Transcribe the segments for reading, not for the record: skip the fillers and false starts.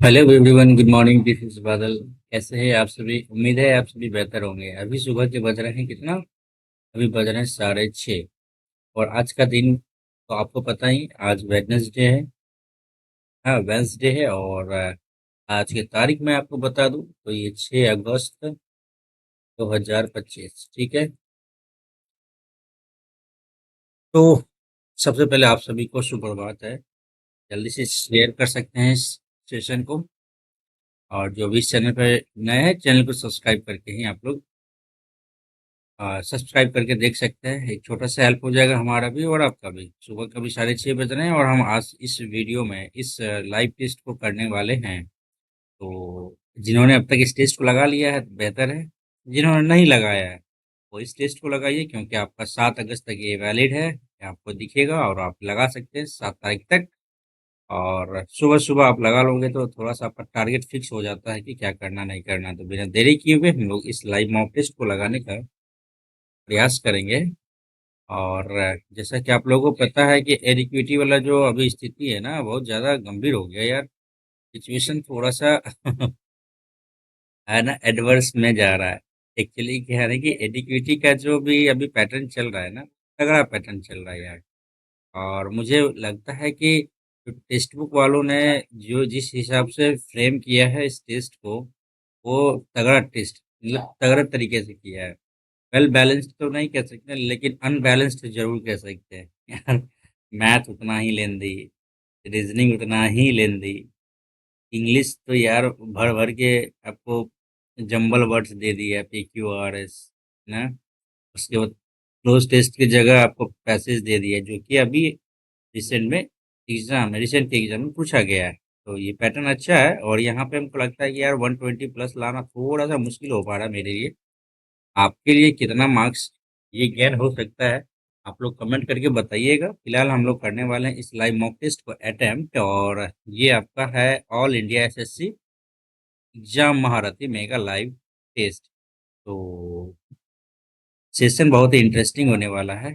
Hello everyone, good morning. This is बादल। कैसे हैं आप सभी? उम्मीद है आप सभी बेहतर होंगे। अभी सुबह के बज रहे हैं कितना? अभी बज रहे हैं 6:30। और आज का दिन तो आपको पता ही, आज वेडनेसडे है। हाँ, वेंसडे है। और आज की तारीख मैं आपको बता दूं तो ये 6 अगस्त 2025, ठीक है। तो सबसे पहले आप सभी को सुप्रभात है। जल्दी से शेयर कर सकते हैं इस सेशन को। और जो भी इस चैनल पर नए हैं, चैनल को सब्सक्राइब करके ही आप लोग सब्सक्राइब करके देख सकते हैं। एक छोटा सा हेल्प हो जाएगा हमारा भी और आपका भी। सुबह का भी 6:30 बज रहे हैं और हम आज इस वीडियो में इस लाइव टेस्ट को करने वाले हैं। तो जिन्होंने अब तक इस टेस्ट को लगा लिया है तो बेहतर है। जिन्होंने नहीं लगाया है वो इस टेस्ट को लगाइए, क्योंकि आपका 7 अगस्त तक ये वैलिड है। ये आपको दिखेगा और आप लगा सकते हैं 7 तारीख तक। और सुबह सुबह आप लगा लोगे तो थोड़ा सा आपका टारगेट फिक्स हो जाता है कि क्या करना नहीं करना। तो बिना देरी किए हुए हम लोग इस लाइव मॉक टेस्ट को लगाने का प्रयास करेंगे। और जैसा कि आप लोगों को पता है कि एयर इक्विटी वाला जो अभी स्थिति है ना, बहुत ज़्यादा गंभीर हो गया यार। सिचुएशन थोड़ा सा है ना, एडवर्स में जा रहा है। एक्चुअली क्या है ना कि एयर इक्विटी का जो भी अभी पैटर्न चल रहा है ना, तगड़ा पैटर्न चल रहा है यार। और मुझे लगता है कि टेक्स्ट बुक वालों ने जो जिस हिसाब से फ्रेम किया है इस टेस्ट को, वो तगड़ा टेस्ट, मतलब तगड़ा तरीके से किया है। वेल बैलेंस्ड तो नहीं कह सकते, लेकिन अनबैलेंस्ड जरूर कह सकते हैं यार। मैथ उतना ही लेंदी, रीजनिंग उतना ही लेंदी, इंग्लिश तो यार भर भर के आपको जंबल वर्ड्स दे दिया, PQRS ना। उसके बाद क्लोज टेस्ट की जगह आपको पैसेज दे दिया, जो कि अभी रिसेंट के एग्जाम में पूछा गया है। तो ये पैटर्न अच्छा है और यहाँ पे हमको लगता है कि यार 120 प्लस लाना थोड़ा सा मुश्किल हो पा रहा है मेरे लिए। आपके लिए कितना मार्क्स ये गेन हो सकता है, आप लोग कमेंट करके बताइएगा। फिलहाल हम लोग करने वाले हैं इस लाइव मॉक टेस्ट को अटेम्प्ट। और ये आपका है ऑल इंडिया SSC एग्जाम महारथी मेगा लाइव टेस्ट। तो सेशन बहुत ही इंटरेस्टिंग होने वाला है।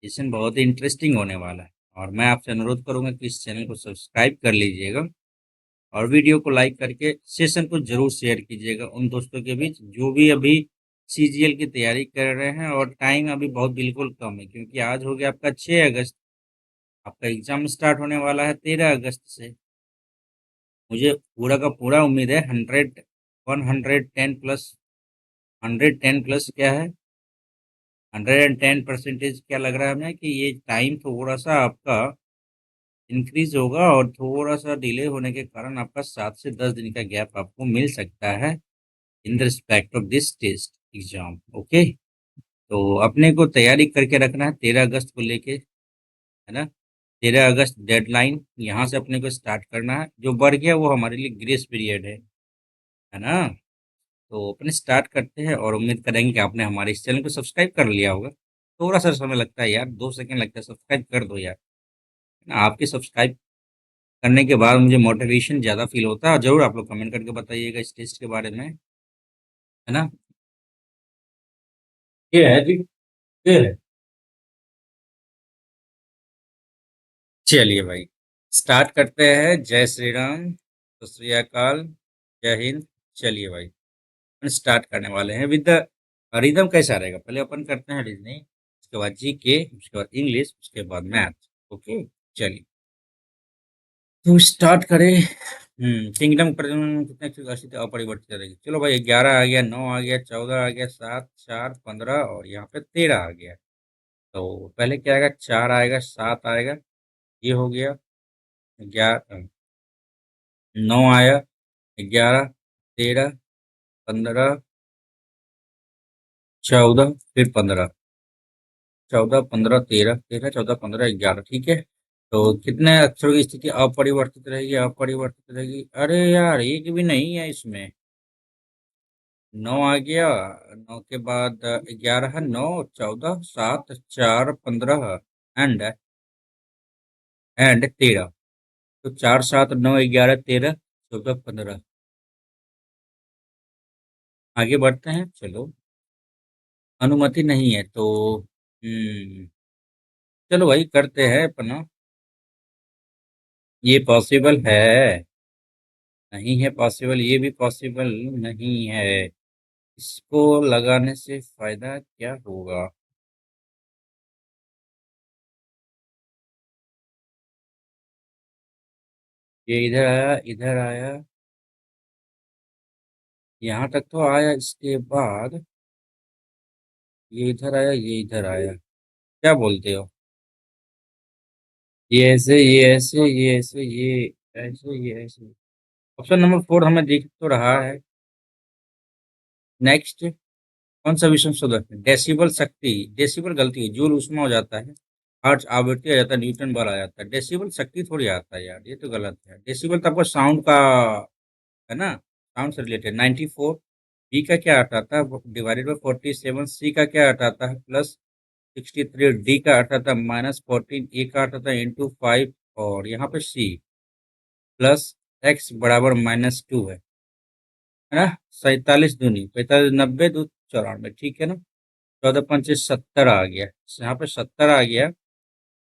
सेशन बहुत ही इंटरेस्टिंग होने वाला है। और मैं आपसे अनुरोध करूंगा कि इस चैनल को सब्सक्राइब कर लीजिएगा और वीडियो को लाइक करके सेशन को जरूर शेयर कीजिएगा उन दोस्तों के बीच जो भी अभी CGL की तैयारी कर रहे हैं। और टाइम अभी बहुत बिल्कुल कम है, क्योंकि आज हो गया आपका 6 अगस्त। आपका एग्जाम स्टार्ट होने वाला है 13 अगस्त से। मुझे पूरा का पूरा उम्मीद है 110 प्लस, 110 प्लस क्या है, 110% क्या लग रहा है हमें कि ये टाइम थोड़ा सा आपका इंक्रीज होगा। और थोड़ा सा डिले होने के कारण आपका 7 से 10 दिन का गैप आपको मिल सकता है in the respect of this test exam. Okay. तो अपने को तैयारी करके रखना है 13 अगस्त को लेके, है ना। 13 अगस्त डेडलाइन यहाँ से अपने को स्टार्ट करना है। जो बढ़ गया वो हमारे लिए ग्रेस पीरियड है ना। तो अपने स्टार्ट करते हैं और उम्मीद करेंगे कि आपने हमारे इस चैनल को सब्सक्राइब कर लिया होगा। थोड़ा सा समय लगता है यार, 2 सेकंड लगता है, सब्सक्राइब कर दो यार। है ना? आपके सब्सक्राइब करने के बाद मुझे मोटिवेशन ज़्यादा फील होता है। और जरूर आप लोग कमेंट करके बताइएगा इस टेस्ट के बारे में, है ना। ये है जी, ये है। चलिए भाई, स्टार्ट करते हैं। जय श्री राम, सत श्री अकाल, जय हिंद। चलिए भाई, अपन स्टार्ट करने वाले हैं विद द रिदम। कैसा रहेगा, पहले अपन करते हैं रीजनिंग, उसके बाद GK, उसके बाद इंग्लिश, उसके बाद मैथ। ओके, चलिए तो स्टार्ट करें। किंगडम कितने अक्षर थे? अपरिवर्तित रहेगी। चलो भाई, 11 आ गया, 9 आ गया, 14 आ गया, 7, 4, 15 और यहाँ पे 13 आ गया। तो पहले क्या आएगा? 4 आएगा, 7 आएगा, ये हो गया। 11, 9 आया, 11, 13, 15, 14, फिर 15, 14, 15, 13, 13, 14, 15, 11, ठीक है। तो कितने अक्षरों की स्थिति अपरिवर्तित रहेगी? अपरिवर्तित रहेगी। अरे यार, एक भी नहीं है इसमें। 9 आ गया, 9 के बाद 11 है, 9, 14, 7, 4, 15 एंड 13। तो 4, 7, 9, 11, 13, 14, 15। आगे बढ़ते हैं, चलो। अनुमति नहीं है तो चलो भाई करते हैं अपना। ये पॉसिबल है? नहीं है पॉसिबल, ये भी पॉसिबल नहीं है। इसको लगाने से फायदा क्या होगा? ये इधर आया, इधर आया, यहाँ तक तो आया, इसके बाद ये इधर आया, ये इधर आया। क्या बोलते हो? ये ऐसे, ये ऐसे, ये ऐसे, ये ऐसे, ये ऐसे। ऑप्शन नंबर 4 हमें दिख तो रहा है। नेक्स्ट। कौन सा विषम शुद्ध है? डेसिबल शक्ति, डेसिबल गलती है, जूल उसमें हो जाता है। हर्ट्ज आवृत्ति आ जाता है, न्यूटन बार आ जाता है, डेसिबल शक्ति थोड़ी आता है यार, ये तो गलत है। डेसिबल तो आपको साउंड का है ना, साउंड से रिलेटेड। 94। बी का क्या अर्थ आता है? Divided by 47। सी का क्या अर्थ आता है? प्लस 63। डी का अर्थ आता है -14। ए का अर्थ आता है ×5। और यहाँ पे सी प्लस एक्स बराबर -2 है ना। 47 दूनी 45, 90 दो 94, ठीक है ना। 14×5 = 70 आ गया, यहाँ पे 70 आ गया।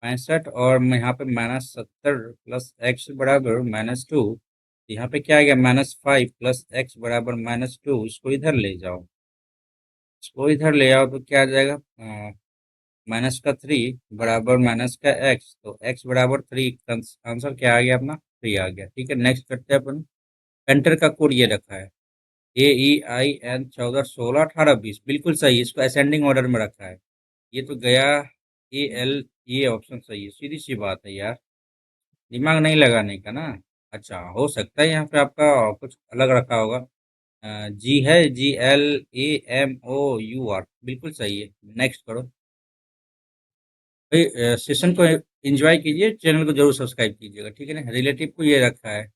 65 और यहाँ पे -70 प्लस एक्स बराबर -2। यहाँ पे क्या आ गया? -5 प्लस एक्स बराबर -2। इसको इधर ले जाओ, इसको इधर ले आओ तो क्या आ जाएगा? माइनस का 3 बराबर माइनस का एक्स, तो एक्स बराबर 3। आंसर क्या आ गया अपना? 3 आ गया। ठीक है, नेक्स्ट करते हैं अपन। एंटर का कोड ये रखा है, AEIN 14 16 18 20, बिल्कुल सही। इसको असेंडिंग ऑर्डर में रखा है। ये तो गया AL, ये ऑप्शन सही है, सीधी सी बात है यार, दिमाग नहीं लगाने का ना। अच्छा, हो सकता है यहाँ पे आपका कुछ अलग रखा होगा। जी है, GLAMOUR, बिल्कुल सही है। नेक्स्ट करो भाई। सेशन को एंजॉय कीजिए, चैनल को जरूर सब्सक्राइब कीजिएगा, ठीक है ना। रिलेटिव को ये रखा है,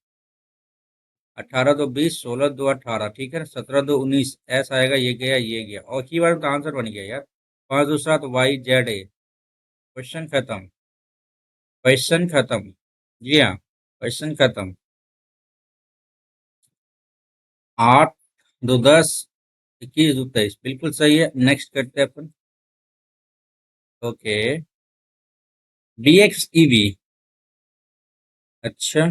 18 2 20, 16 2 18, ठीक है ना। 17 2 19, ऐसा आएगा, ये गया, ये गया, और की बार तो आंसर बन गया यार। 5 2 7 YZ। क्वेश्चन खत्म, क्वेश्चन खत्म। जी हाँ, क्वेश्चन खत्म। 8 2 10, 21 2 23, बिल्कुल सही है। नेक्स्ट करते हैं अपन। ओके। DXEV। अच्छा।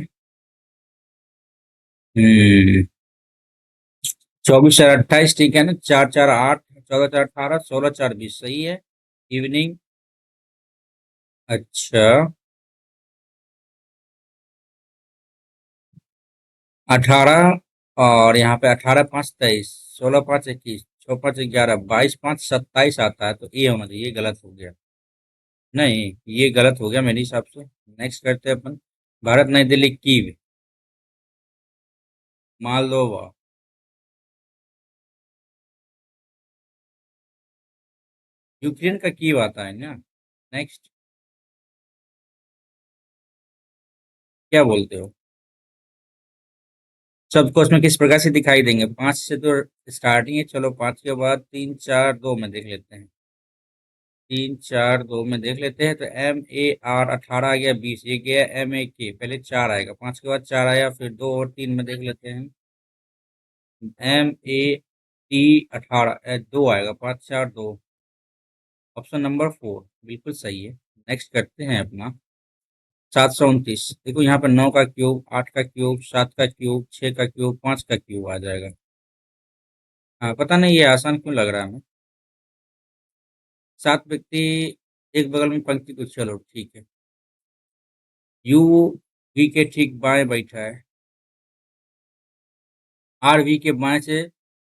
हम्म। 24 4 28, ठीक है ना। 4 4 8, 14 4 18, 16 4 20, सही है। इवनिंग। अच्छा। 18, और यहाँ पे 18 5 23, 16 5 21, 6 5 11, 22 5 27 आता है, तो ये होना चाहिए, ये गलत हो गया। नहीं, ये गलत हो गया मेरे हिसाब से। नेक्स्ट करते हैं अपन। भारत नई दिल्ली कीव। मालदोवा। यूक्रेन का कीव आता है ना। नेक्स्ट। क्या बोलते हो? सबको उसमें किस प्रकार से दिखाई देंगे? 5 से तो स्टार्टिंग है, चलो 5 के बाद 3 4 2 में देख लेते हैं। 3 4 2 में देख लेते हैं, तो MAR 18 आ गया, 20 ये गया, MAK पहले 4 आएगा, 5 के बाद 4 आया, फिर 2 और 3 में देख लेते हैं। MAT 2 आएगा, 5 4 2। ऑप्शन नंबर 4 बिल्कुल सही है। नेक्स्ट करते हैं अपना। 729, देखो यहाँ पर 9 का क्यूब, 8 का क्यूब, 7 का क्यूब, 6 का क्यूब, 5 का क्यूब आ जाएगा। हाँ, पता नहीं ये आसान क्यों लग रहा है हमें। 7 व्यक्ति एक बगल में पंक्ति को, चलो ठीक है। यू वी के ठीक बाएं बैठा है, आर वी के बाएं से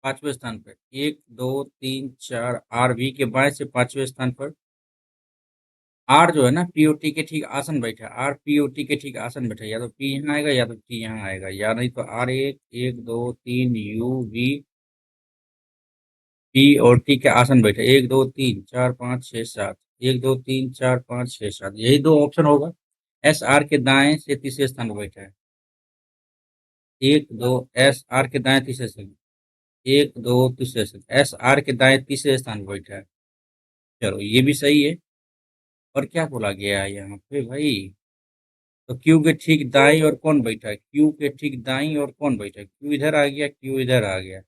5वें स्थान पर, 1 2 3 4, आर वी के बाएं से 5वें स्थान पर। आर जो है ना, पीओटी के ठीक आसन बैठा है, आर पीओटी के ठीक आसन बैठा है, या तो पी यहाँ आएगा या तो टी यहाँ आएगा, या नहीं तो आर एक 1 2 3 यू वी पी और टी के आसन बैठे, 1 2 3 4 5 6 7, 1 2 3 4 5 6 7, यही दो ऑप्शन होगा। एस आर के दाएं से तीसरे स्थान पर बैठा है, 1 2, एस आर के दाएं तीसरे स्थान, 1 2 तीसरे स्थान, एस आर के दाएं तीसरे स्थान पर बैठा है। चलो ये भी सही है। और क्या बोला गया है यहाँ पे भाई? तो क्यू के ठीक दाई और कौन बैठा है? क्यू के ठीक दाई और कौन बैठा है? क्यू इधर आ गया, क्यू इधर आ गया।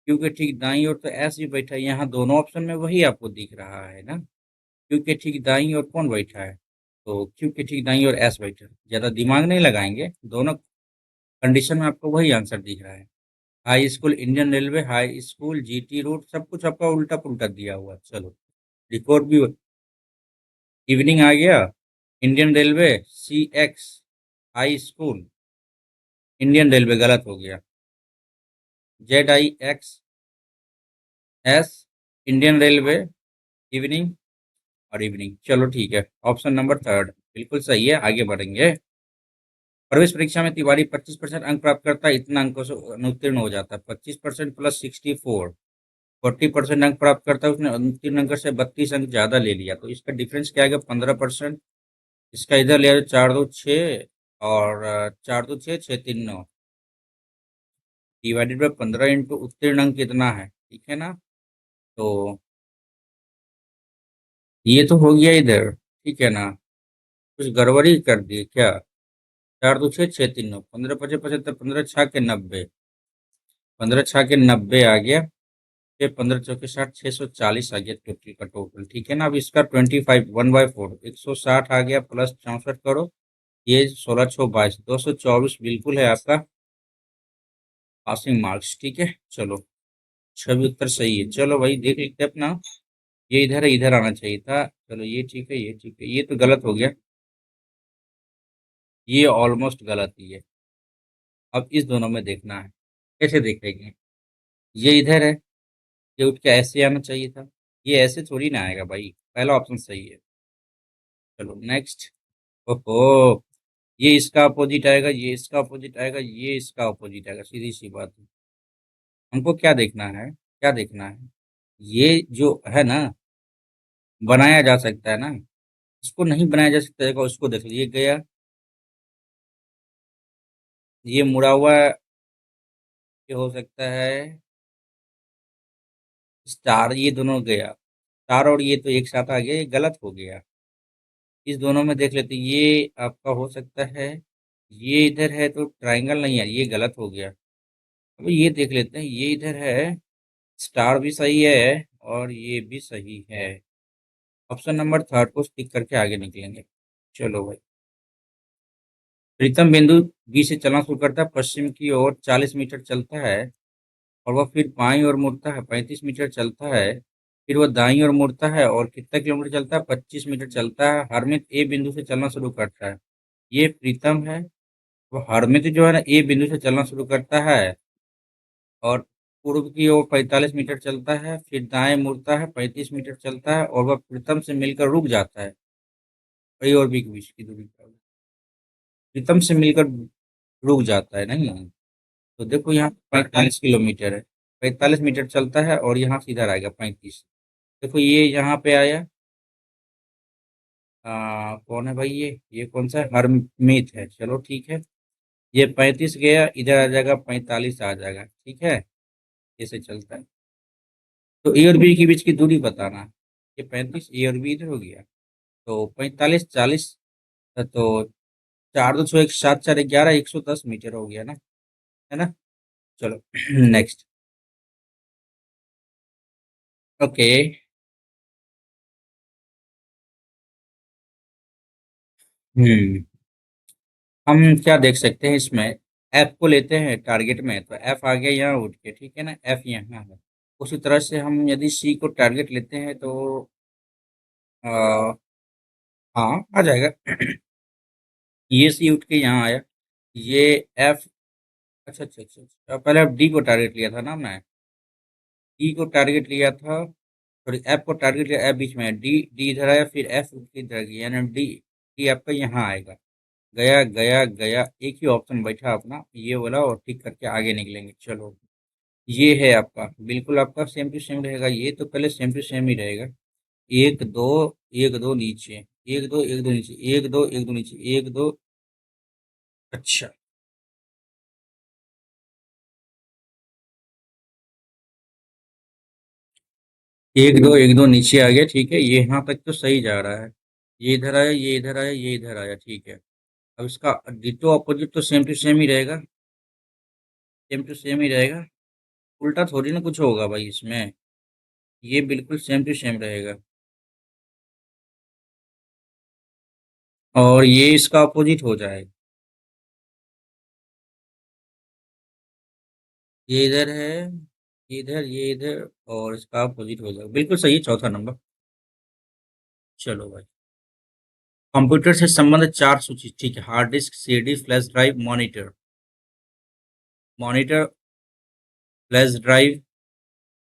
क्यू के ठीक दाई और तो एस भी बैठा है, यहाँ दोनों ऑप्शन में वही आपको दिख रहा है ना। क्यू के ठीक दाई और कौन बैठा है? तो क्यू की ठीक दाईं ओर एस बैठा, ज़्यादा दिमाग नहीं लगाएंगे, दोनों कंडीशन में आपको वही आंसर दिख रहा है। High school, Indian railway, high school, GT road, सब कुछ आपका उल्टा पुल्टा दिया हुआ है। चलो रिकॉर्ड भी इवनिंग आ गया। Indian railway, C X, high school, Indian railway गलत हो गया। Z I X S, Indian railway, evening और इवनिंग। चलो ठीक है, ऑप्शन नंबर थर्ड बिल्कुल सही है, आगे बढ़ेंगे। प्रवेश परीक्षा में तिवारी 25% अंक प्राप्त करता है, इतना अंकों से अनुत्तीर्ण हो जाता है। 25% प्लस 64, 40% अंक प्राप्त करता है, उसने अनुत्तीर्ण अंक से 32 अंक ज्यादा ले लिया, तो इसका डिफरेंस क्या आएगा? 15%। इसका इधर लिया 4 2 6, और 4 2 6 6 3 9 डिवाइडेड बाई 15 इंटू उत्तीर्ण अंक कितना है, ठीक है ना? तो ये तो हो गया इधर, ठीक है ना? कुछ गड़बड़ी कर दी क्या? 4 2 6 6 3 9, 15 5 75, 15 6 के 90, 15 6 के 90 आ गया। 15 4 60, 640 आ गया टोटल का टोटल, ठीक है ना? अब इसका 25 1/4 160 आ गया, प्लस 64 करो, ये 16 6 22 224 बिल्कुल है आपका पासिंग मार्क्स, ठीक है। चलो छवि उत्तर सही है। चलो भाई देख लेते हैं अपना, ये इधर है, इधर आना चाहिए था। चलो ये ठीक है, ये ठीक है, ये तो गलत हो गया, ये ऑलमोस्ट गलत ही है। अब इस दोनों में देखना है, कैसे देखेंगे? ये इधर है, ये उठ के ऐसे आना चाहिए था, ये ऐसे थोड़ी ना आएगा भाई। पहला ऑप्शन सही है। चलो नेक्स्ट। ओहो, ये इसका अपोजिट आएगा, ये इसका अपोजिट आएगा, ये इसका अपोजिट आएगा, सीधी सी बात है। हमको क्या देखना है, क्या देखना है? ये जो है ना, बनाया जा सकता है ना, इसको नहीं बनाया जा सकता है, उसको देख लीजिए गया, ये मुड़ा हुआ, ये हो सकता है स्टार, ये दोनों गया, स्टार और ये तो एक साथ आ गया, ये गलत हो गया। इस दोनों में देख लेते हैं, ये आपका हो सकता है, ये इधर है तो ट्रायंगल नहीं है, ये गलत हो गया। अब ये देख लेते हैं, ये इधर है, स्टार भी सही है और ये भी सही है। ऑप्शन नंबर थर्ड को टिक करके आगे निकलेंगे। चलो भाई, प्रीतम बिंदु बी से चलना शुरू करता है, पश्चिम की ओर 40 मीटर चलता है, और वह फिर बाईं ओर मुड़ता है, 35 मीटर चलता है, फिर वह दाईं ओर मुड़ता है और कितना किलोमीटर चलता है? 25 मीटर चलता है। हरमित ए बिंदु से चलना शुरू करता है, ये प्रीतम है। वो हरमित जो है ना, ए बिंदु से चलना शुरू करता है और पूर्व की ओर 45 मीटर चलता है, फिर दाएं मुड़ता है, 35 मीटर चलता है, और वह प्रीतम से मिलकर रुक जाता है। ए और बी के बीच की दूरी पर प्रीतम से मिलकर रुक जाता है, नहीं? तो देखो यहाँ 45 किलोमीटर है, 45 मीटर चलता है और यहाँ से इधर आएगा 35। देखो ये यहाँ पे आया, कौन है भाई? ये कौन सा है? हरमीत है। चलो ठीक है, ये 35 गया, इधर आ जाएगा 45 आ जाएगा, ठीक है। ऐसे चलता है। तो ए और बी के बीच की दूरी बताना है। ये 35, ए और बी इधर हो गया, तो 45 40, तो 4 2 6 1 7 4 11 110 मीटर हो गया ना, है ना? चलो नेक्स्ट। ओके। हम्म हम क्या देख सकते हैं इसमें? एफ को लेते हैं टारगेट में, तो एफ आ गया यहाँ उठ के, ठीक है ना? एफ यहाँ है। उसी तरह से हम यदि सी को टारगेट लेते हैं तो आ, हाँ आ जाएगा ये सी उठ के यहाँ आया, ये एफ, अच्छा अच्छा अच्छा अच्छा, पहले अब डी को टारगेट लिया था ना हमने, डी को टारगेट लिया था, सॉरी एफ को टारगेट लिया, एफ बीच में है, डी डी इधर आया, फिर एफ उठ के इधर गया, यानी डी डी आपका यहाँ आएगा। गया गया गया, एक ही ऑप्शन बैठा अपना ये वाला, और टिक करके आगे निकलेंगे। चलो ये है आपका, बिल्कुल आपका सेम टू सेम रहेगा, ये तो पहले सेम टू सेम ही रहेगा। एक दो, एक दो नीचे, एक दो एक दो नीचे, एक दो एक दो नीचे, एक दो, अच्छा, एक दो नीचे आ गया, ठीक है, ये यहाँ तक तो सही जा रहा है। ये इधर आया, ये इधर आया, ये इधर आया, ठीक है। अब इसका डिटो अपोजिट तो सेम टू सेम ही रहेगा, सेम टू सेम ही रहेगा, उल्टा थोड़ी ना कुछ होगा भाई इसमें, ये बिल्कुल सेम टू सेम रहेगा। और ये इसका अपोजिट हो जाएगा। ये इधर है, ये इधर, ये इधर, और इसका अपोजिट हो जाएगा। बिल्कुल सही है, चौथा नंबर। चलो भाई। कंप्यूटर से संबंधित चार सूची, ठीक है। Hard disk, CD, flash drive, monitor. Monitor, flash drive.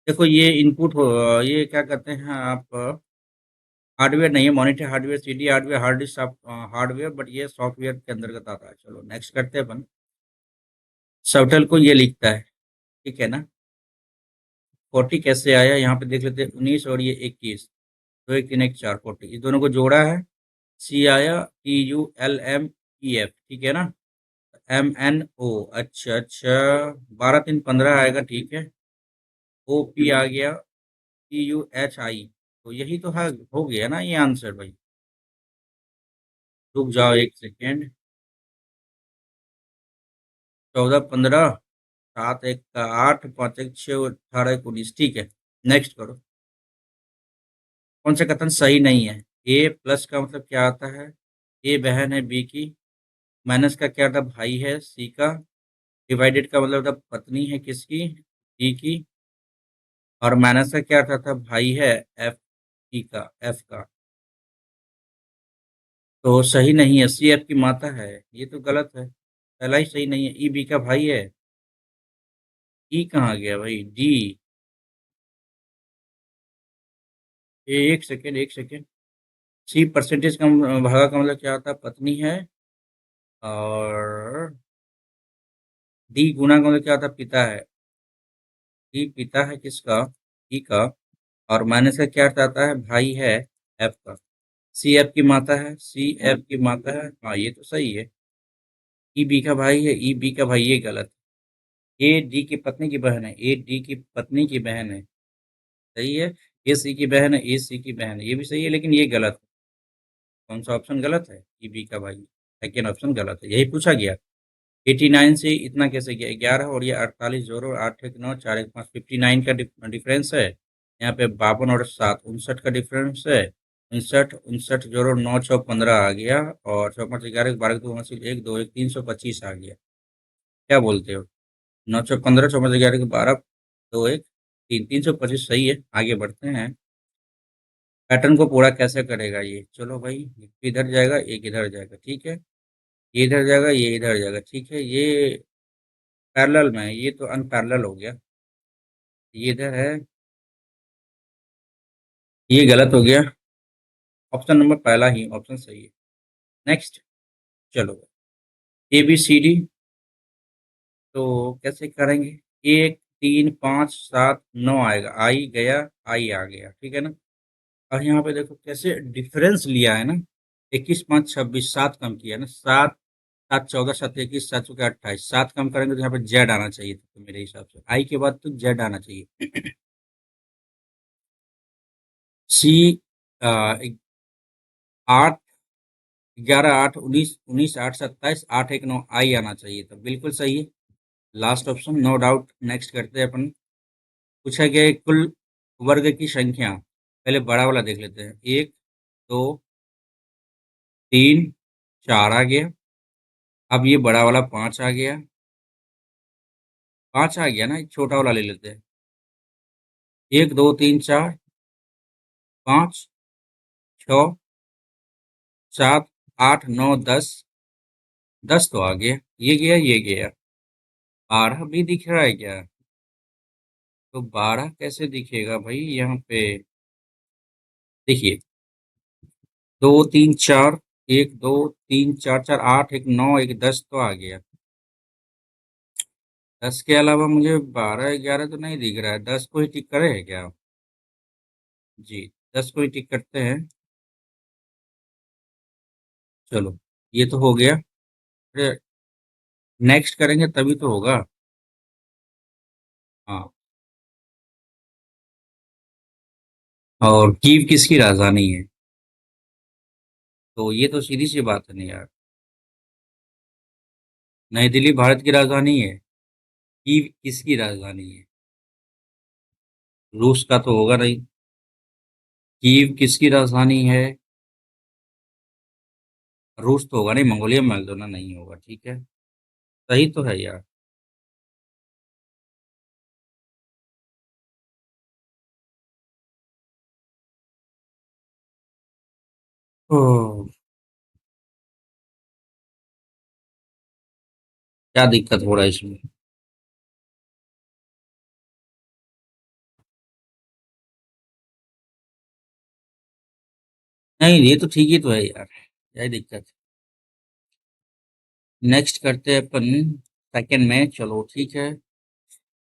देखो ये इनपुट हो, ये क्या कहते हैं आप, हार्डवेयर नहीं है। Monitor hardware, CD hardware, hard disk hardware, but ये सॉफ्टवेयर के अंतर्गत आता है। चलो नेक्स्ट करते हैं अपन। सबटल को ये लिखता है, ठीक है ना। 40 कैसे आया, यहाँ पे देख लेते हैं। 19 और ये 21, दो एक तीन एक चार, 40, इस दोनों को जोड़ा है। सी आया, TULMEF, ठीक है ना। MNO, अच्छा अच्छा। 12 3 15 आएगा, ठीक है। OP आ गया, PUHI, तो यही तो है, हो गया ना ये आंसर भाई। रुक जाओ एक सेकेंड। 14 15, 7 एक का 8, 5 एक 6, 18 एक 19, ठीक है। नेक्स्ट करो। कौन सा कथन सही नहीं है। ए प्लस का मतलब क्या आता है, ए बहन है बी की। माइनस का क्या था, भाई है सी का। डिवाइडेड का मतलब था पत्नी है किसकी, डी की। और माइनस का क्या था भाई है एफ की का, एफ का। तो सही नहीं है, सी एफ की माता है, ये तो गलत है। पहला ही सही नहीं है। ई बी का भाई है। ई कहाँ गया भाई, डी। एक सेकेंड, एक सेकेंड। सी परसेंटेज का भागा का मतलब क्या होता है, पत्नी है। और डी गुना का मतलब क्या होता है, पिता है। डी पिता है किसका, ई का। और माइनस का क्या अर्थ आता है, भाई है एफ का। सी एफ की माता है, सी एफ की माता है, हाँ ये तो सही है। ई बी का भाई है, ई बी का भाई, ये गलत। ए डी की पत्नी की बहन है, ए डी की पत्नी की बहन है, सही है। ए सी की बहन है, ए सी की बहन है, ये भी सही है, लेकिन ये गलत है। कौन सा ऑप्शन गलत है, ई बी का भाई। सेकेंड ऑप्शन गलत है, यही पूछा गया। 89 से इतना कैसे गया, 11 और ये 48 जोड़ो, 8 एक 9, 4 एक 5, 59 का डिफरेंस है। यहाँ पे 52 और 7, 59 का डिफरेंस है। 59 59 जोड़ो, 9 6 15 आ गया। और 6 5 11, 12 2 1 2 1, 325 आ गया। क्या बोलते हो। 9 6 15, 6 5 11, 12 2 1 3, 325 सही है। आगे बढ़ते हैं। पैटर्न को पूरा कैसे करेगा ये, चलो भाई। एक इधर जाएगा, एक इधर जाएगा, ठीक है। ये इधर जाएगा, ये इधर जाएगा, ठीक है। ये पैरेलल में है, ये तो अनपैरेलल हो गया। ये इधर है, ये गलत हो गया। ऑप्शन नंबर पहला ही ऑप्शन सही है। नेक्स्ट। चलो। ABCD, तो कैसे करेंगे। 1 3 5 7 9 आएगा, आई गया, आई आ गया, ठीक है ना। और यहाँ पे देखो कैसे डिफरेंस लिया है ना। 21 5 26, 7 कम किया ना। 7 7 14, 7 21, 7 चौके 28, 7 कम करेंगे तो यहाँ पे जेड आना चाहिए था, तो मेरे हिसाब से आई के बाद तो जेड आना चाहिए। सी, 8 11 8 19 19 8 27, 8 1 9, आई आना चाहिए था, बिल्कुल सही है। Last option no doubt. Next करते हैं अपन। पूछा गया है कुल वर्ग की संख्या। पहले बड़ा वाला देख लेते हैं। 1 2 3 4 आ गया। अब ये बड़ा वाला 5 आ गया। 5 आ गया ना, एक छोटा वाला ले लेते हैं। 1 2 3 4 5 6 7 8 9 10, 10 तो आ गया, ये गया, ये गया। 12 भी दिख रहा है क्या, तो 12 कैसे दिखेगा भाई यहाँ पे। देखिए, 2 3 4, 1 2 3 4 4 8 1 9 1 10 तो आ गया। 10 के अलावा मुझे 12 11 तो नहीं दिख रहा है। 10 को ही टिक करे है क्या। जी, 10 को ही टिक करते हैं। चलो, ये तो हो गया। नेक्स्ट करेंगे तभी तो होगा। हाँ। और कीव किसकी राजधानी है, तो ये तो सीधी सी बात है ना यार। नई दिल्ली भारत की राजधानी है। कीव किसकी राजधानी है, रूस का तो होगा नहीं। कीव किसकी राजधानी है। रूस तो होगा नहीं, मंगोलिया मैकडोना नहीं होगा, ठीक है। सही तो है यार। ओह, क्या दिक्कत हो रहा है इसमें? नहीं, ये तो ठीक ही तो है यार, क्या ही दिक्कत। नेक्स्ट करते हैं अपन सेकंड में, चलो ठीक है।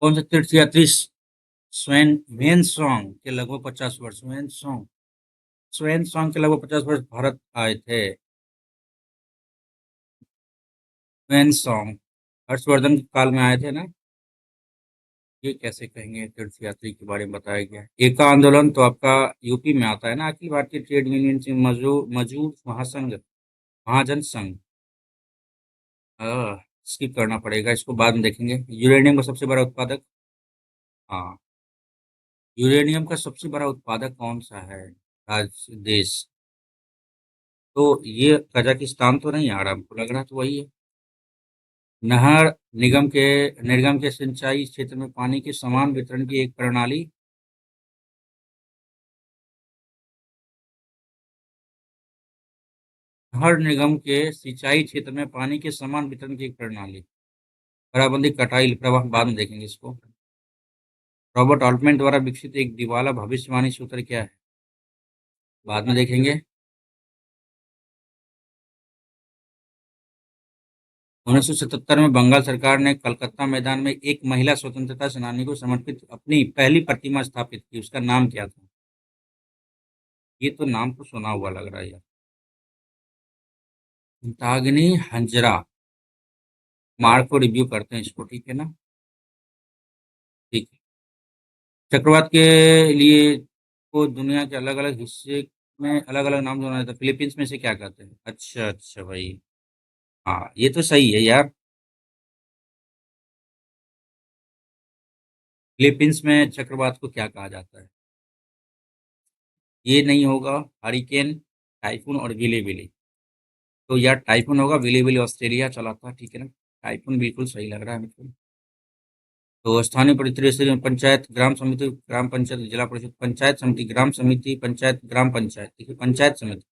कौन सा तीर्थयात्री स्वयं वेन सॉन्ग के लगभग 50 वर्ष, वेन सॉन्ग के लगभग 50 वर्ष भारत आए थे? वेन सॉन्ग हर्षवर्धन के काल में आए थे ना? ये कैसे कहेंगे तीर्थ यात्री के बारे में बताया गया है। एका आंदोलन तो आपका यूपी में आता है ना, अखिल भारतीय ट्रेड यूनियन से मजदूर मजदूर महासंघ, महाजन संघ। स्किप करना पड़ेगा, इसको बाद में देखेंगे। यूरेनियम का सबसे बड़ा उत्पादक, हाँ, यूरेनियम का सबसे बड़ा उत्पादक कौन सा है राज्य, देश? तो ये कजाकिस्तान तो नहीं आ रहा, हमको लग रहा तो वही है। नहर निगम के निर्गम के सिंचाई क्षेत्र में पानी के समान वितरण की एक प्रणाली। हर निगम के सिंचाई क्षेत्र में पानी के समान वितरण की एक प्रणाली। बराबंदी कटाई प्रवाह, बाद में देखेंगे इसको। रॉबर्ट ऑल्टमैन द्वारा विकसित एक दिवाला भविष्यवाणी सूत्र क्या है? बाद में देखेंगे। 1977 में बंगाल सरकार ने कलकत्ता मैदान में एक महिला स्वतंत्रता सेनानी को समर्पित अपनी पहली प्रतिमा स्थापित की, उसका नाम क्या था? ये तो नाम तो सुना हुआ लग रहा है यार। दागनी हंजरा। मार्क को रिव्यू करते हैं इसको, ठीक है ना? ठीक है। चक्रवात के लिए को दुनिया के अलग अलग हिस्से में अलग अलग नाम जाना जाता है, फिलीपींस में से क्या कहते हैं? अच्छा अच्छा भाई। हाँ, ये तो सही है यार। फिलीपींस में चक्रवात को क्या कहा जाता है? ये नहीं होगा। हरिकेन, टाइफून और विले विले। तो यार टाइफून होगा, विले विले ऑस्ट्रेलिया चला था, ठीक है ना? टाइफून बिल्कुल सही लग रहा है मुझको। तो स्थानीय त्रिस्तरीय पंचायत, ग्राम समिति, ग्राम पंचायत, जिला परिषद, पंचायत समिति, ग्राम समिति, पंचायत, ग्राम पंचायत, देखिए पंचायत समिति।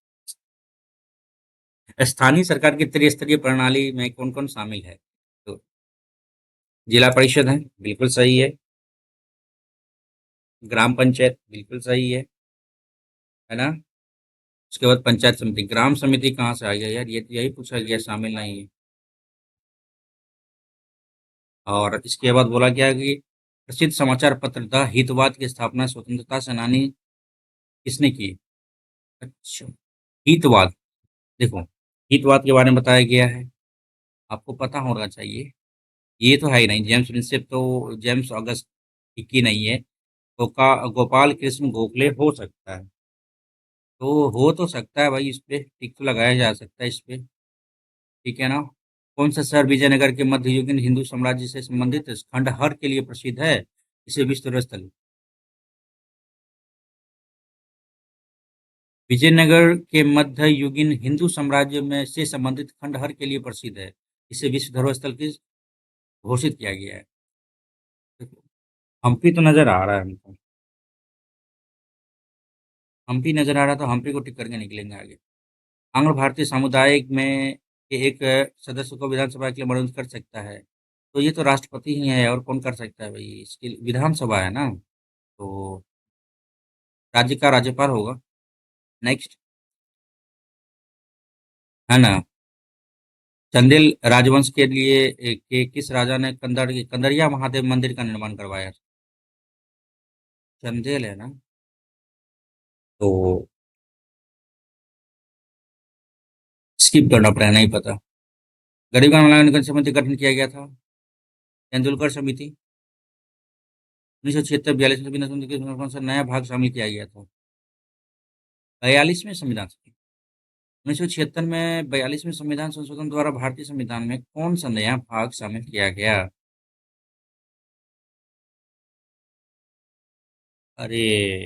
स्थानीय सरकार की त्रिस्तरीय प्रणाली में कौन कौन शामिल है? तो जिला परिषद है, बिल्कुल सही है। ग्राम पंचायत बिल्कुल सही है ना? उसके बाद पंचायत समिति, ग्राम समिति कहाँ से आ गया यार, ये तो यही पूछा गया, शामिल नहीं है। और इसके बाद बोला गया कि प्रसिद्ध समाचार पत्र द हितवाद की स्थापना स्वतंत्रता सेनानी किसने की? अच्छा, हितवाद। देखो, हितवाद के बारे में बताया गया है, आपको पता होना चाहिए। ये तो है ही नहीं, जेम्स प्रिंसेप तो जेम्स अगस्त की नहीं है। तो का गोपाल कृष्ण गोखले हो सकता है। तो हो तो सकता है भाई, इस पे टिक तो लगाया जा सकता है इस पे, ठीक है ना? कौन सा शहर विजयनगर के मध्ययुगीन हिंदू साम्राज्य से संबंधित खंडहर के लिए प्रसिद्ध है, इसे विश्व स्थल? विजयनगर के मध्ययुगीन हिंदू साम्राज्य में से संबंधित खंडहर के लिए प्रसिद्ध है, इसे विश्व धरोहर स्थल की घोषित किया गया है। हम्पी तो नजर आ रहा है हमको, हम्पी नजर आ रहा, तो हम्पी को टिक करके निकलेंगे आगे। आंग्ल भारतीय समुदाय में के एक सदस्य को विधानसभा के लिए मनोनीत कर सकता है? तो ये तो राष्ट्रपति ही है, और कौन कर सकता है भाई, इसकी विधानसभा है ना? तो राज्य का राज्यपाल होगा। नेक्स्ट, है ना? चंदेल राजवंश के लिए के किस राजा ने कंदरिया महादेव मंदिर का निर्माण करवाया? चंदेल है ना? तो स्किप करना पड़ेगा, नहीं पता। गरीब कल्याण मूल्यांकन समिति का गठन किया गया था? तेंदुलकर समिति। 1976-42 में संविधान समिति के कौन सा नया भाग शामिल किया गया था? 42वें संविधान समिति। 1976 में 42वें संविधान संशोधन द्वारा भारतीय संविधान में कौन सा नया भाग शामिल किया गया? अरे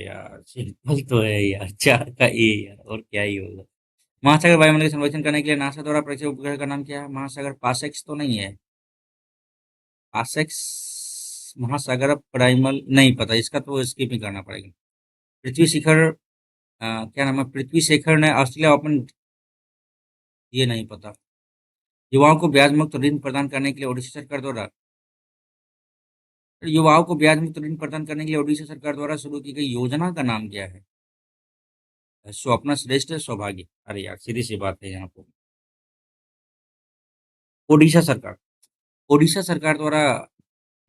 यार, सिंपल तो है यार, चार का ए यार, और क्या ही होगा। महासागर वायुमंडल का सर्वेक्षण करने के लिए नासा द्वारा परीक्षित उपग्रह का नाम क्या है? महासागर पासेक्स तो नहीं है? पासेक्स महासागर प्राइमल नहीं पता, इसका तो स्किप ही करना पड़ेगा। पृथ्वी शिखर क्या नाम है? पृथ्वी शेखर ने ऑस्ट्रेलिया ओपन, ये नहीं पता। युवाओं को ब्याज मुक्त ऋण प्रदान करने के लिए ओडिशा सरकार द्वारा युवाओं को ब्याज मुक्त ऋण प्रदान करने के लिए ओडिशा सरकार द्वारा शुरू की गई योजना का नाम क्या है? स्वप्न श्रेष्ठ सौभाग्य। अरे यार, सीधी सी बात है यहाँ पे। ओडिशा सरकार ओडिशा सरकार द्वारा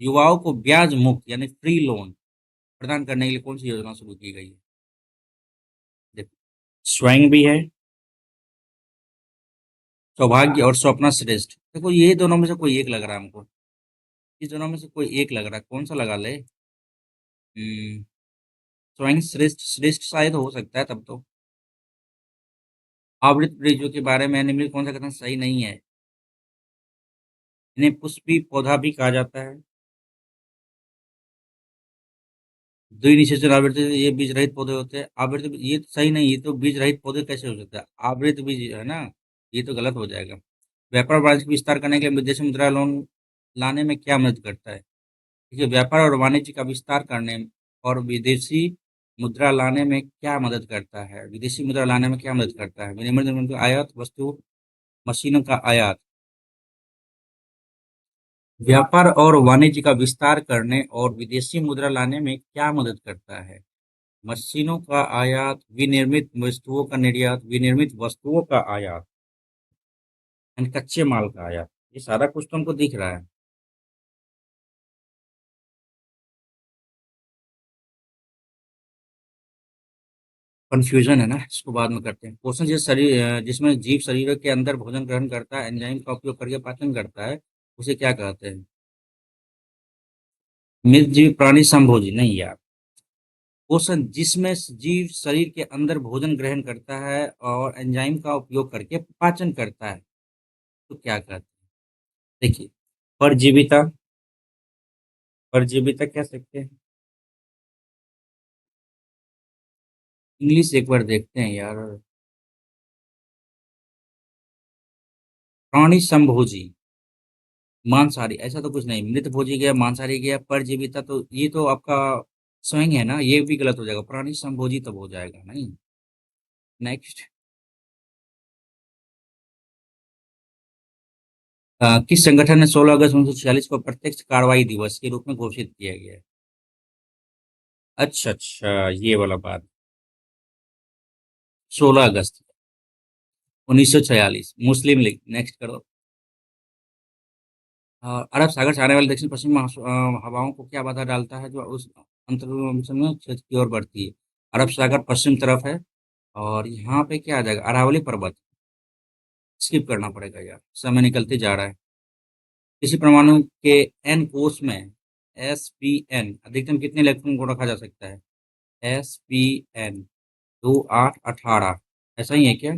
युवाओं को ब्याज मुक्त यानी फ्री लोन प्रदान करने के लिए कौन सी योजना शुरू की गई है? देखो, स्वयं भी है, सौभाग्य और स्वप्न श्रेष्ठ। देखो, ये दोनों में से कोई एक लग रहा है हमको। इस दोनों में से कोई एक लग रहा है, कौन सा लगा ले? हम्म, स्वयं श्रेष्ठ श्रेष्ठ शायद हो सकता है तब तो। आवृत वृक्षों के बारे में निम्नलिखित कौन सा कथन सही नहीं है? इन्हें पुष्पी पौधा भी कहा जाता है। द्विनिषेचन आवृत, ये बीज रहित पौधे होते हैं। आवृत ये तो सही नहीं, ये तो बीज रहित पौधे कैसे हो सकता है? आवृत बीज है ना, ये तो गलत हो जाएगा। व्यापार वाणिज्य का विस्तार करने के लिए विदेशी मुद्रा लोन लाने में क्या मदद करता है? देखिए, व्यापार और वाणिज्य का विस्तार करने और विदेशी मुद्रा लाने में क्या मदद करता है? विदेशी मुद्रा लाने में क्या मदद करता है? विनिमय दर में आयात वस्तु मशीनों का आयात। व्यापार और वाणिज्य का विस्तार करने और विदेशी मुद्रा लाने में क्या मदद करता है? मशीनों का आयात, विनिर्मित वस्तुओं का निर्यात, विनिर्मित वस्तुओं का आयात, यानी कच्चे माल का आयात। ये सारा कुछ तो हमको दिख रहा है। कंफ्यूजन है ना, इसको बाद में करते हैं। क्वेश्चन जिसमें जीव शरीर के अंदर भोजन ग्रहण करता है, एंजाइम का उपयोग करके पाचन करता है, उसे क्या कहते हैं? मृत जीव प्राणी समभोजी नहीं यार। क्वेश्चन जिसमें जीव शरीर के अंदर भोजन ग्रहण करता है और एंजाइम का उपयोग करके पाचन करता है, तो क्या कहते हैं? देखिए, परजीविता। परजीविता कह सकते हैं। इंग्लिश एक बार देखते हैं यार। प्राणी समभोजी, मांसाहारी ऐसा तो कुछ नहीं। मृत भोजी गया, मांसाहारी गया, परजीविता, तो ये तो आपका स्वयं है ना, ये भी गलत हो जाएगा। प्राणी समभोजी तब हो जाएगा नहीं। नेक्स्ट। किस संगठन ने 16 अगस्त 1946 को प्रत्यक्ष कार्रवाई दिवस के रूप में घोषित किया गया है? अच्छा अच्छा, ये वाला बात। 16 अगस्त 1946, मुस्लिम लीग। नेक्स्ट करो। अरब सागर से आने वाले दक्षिण पश्चिम हवाओं को क्या बाधा डालता है जो उस अंतर में क्षेत्र की ओर बढ़ती है? अरब सागर पश्चिम तरफ है, और यहाँ पे क्या आ जाएगा? अरावली पर्वत। स्किप करना पड़ेगा यार, समय निकलते जा रहा है। किसी परमाणु के एन कोष में sp n अधिकतम कितने इलेक्ट्रॉन को रखा जा सकता है? sp n 2 8 18, ऐसा ही है क्या?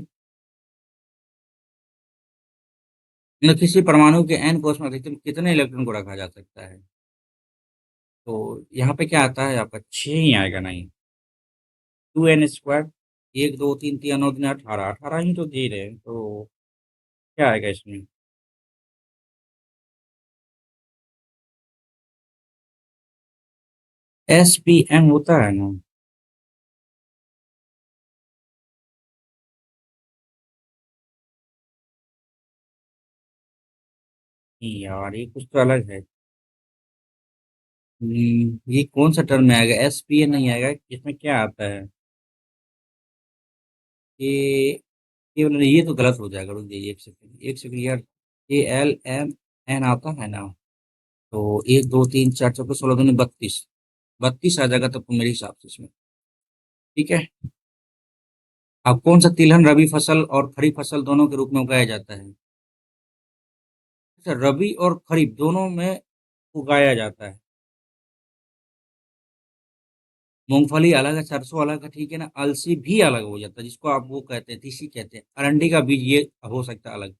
मतलब किसी परमाणु के एन कोष में अधिकतम कितने इलेक्ट्रॉन को रखा जा सकता है? तो यहाँ पे क्या आता है आपका? 6 ही आएगा नहीं। 2n² 1 2 3 3 9 18, 18 ही तो दे रहे हैं, तो क्या आएगा इसमें? sp n होता है ना। नहीं यार, ये कुछ तो अलग है। ये कौन सा टर्म में आएगा? sp n नहीं आएगा, इसमें क्या आता है? ये ये तो गलत हो जाएगा। रुक जाइए, एक सेकंड यार। ALMN आता है ना, तो 1 2 3 4 14 16 32, 32 आ जाएगा तब तो मेरे हिसाब से इसमें। ठीक है। अब कौन सा तिलहन रबी फसल और खरीफ फसल दोनों के रूप में उगाया जाता है? अच्छा, रबी और खरीफ दोनों में उगाया जाता है। मूंगफली अलग है, सरसों अलग है, ठीक है ना। अलसी भी अलग हो जाता है, जिसको आप वो कहते हैं, तीसी कहते हैं। अरंडी का बीज ये हो सकता है अलग।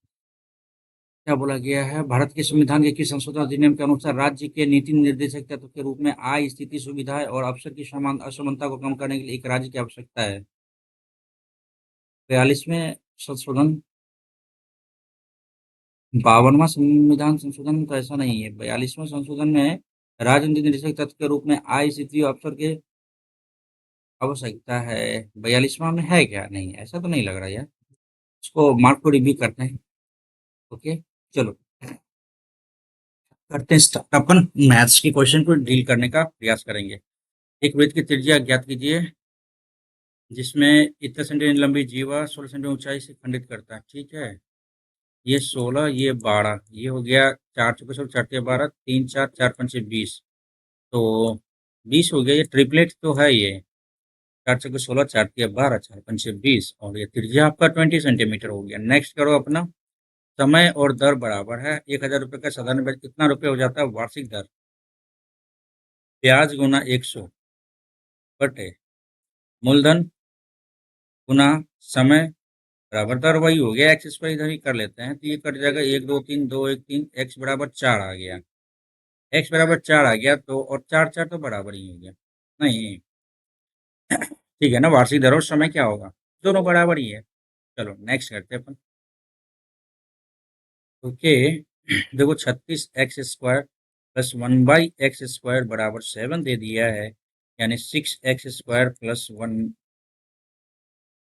क्या बोला गया है? भारत के संविधान के किस संशोधन अधिनियम के अनुसार राज्य के नीति निर्देशक तत्व के रूप में आय, स्थिति, सुविधाएं और अवसर की समान असमानता को कम करने के लिए एक राज्य की आवश्यकता है? 42वें संशोधन, 52वां संविधान संशोधन तो ऐसा नहीं है। 42वां संशोधन में राजनीतिक निरीक्षक तत्व के रूप में आईसीटी अफसर की आवश्यकता है। 42वां में है क्या? नहीं, ऐसा तो नहीं लग रहा यार। इसको मार्क को रिव्यू करते हैं। ओके, चलो करते हैं स्टार्ट। अपन मैथ्स के क्वेश्चन को डील करने का प्रयास करेंगे। एक वृत्त की त्रिज्या ज्ञात कीजिए जिसमें इतने सेंटीमीटर लंबी जीवा 16 सेंटीमीटर ऊंचाई से खंडित करता है। ठीक है, ये 16, ये 12, ये हो गया 4 चौके 16, 4 तिया 12, 3 4 4 5 20, तो 20 हो गया। ये ट्रिपलेट तो है ये, 4 चौके 16, 4 तिया 12, 4 5 20, और ये त्रिज्या आपका 20 सेंटीमीटर हो गया। नेक्स्ट करो अपना। समय और दर बराबर है। 1000 रुपये का साधारण ब्याज कितना रुपये हो जाता है वार्षिक दर? ब्याज गुना 100 बटे मूलधन गुना समय बराबर दर वही हो गया। एक्स स्क्वायर इधर ही कर लेते हैं तो ये कट जाएगा। 1 2 3 2 1 3, एक्स बराबर 4 आ गया। एक्स बराबर 4 आ गया तो, और 4 4 तो बराबर ही हो गया। नहीं, ठीक है ना। वार्षिक दर और समय क्या होगा? दोनों बराबर ही है। चलो नेक्स्ट करते हैं अपन। ओके, देखो 36x² प्लस 1/x² बराबर 7 दे दिया है, यानी 6x² प्लस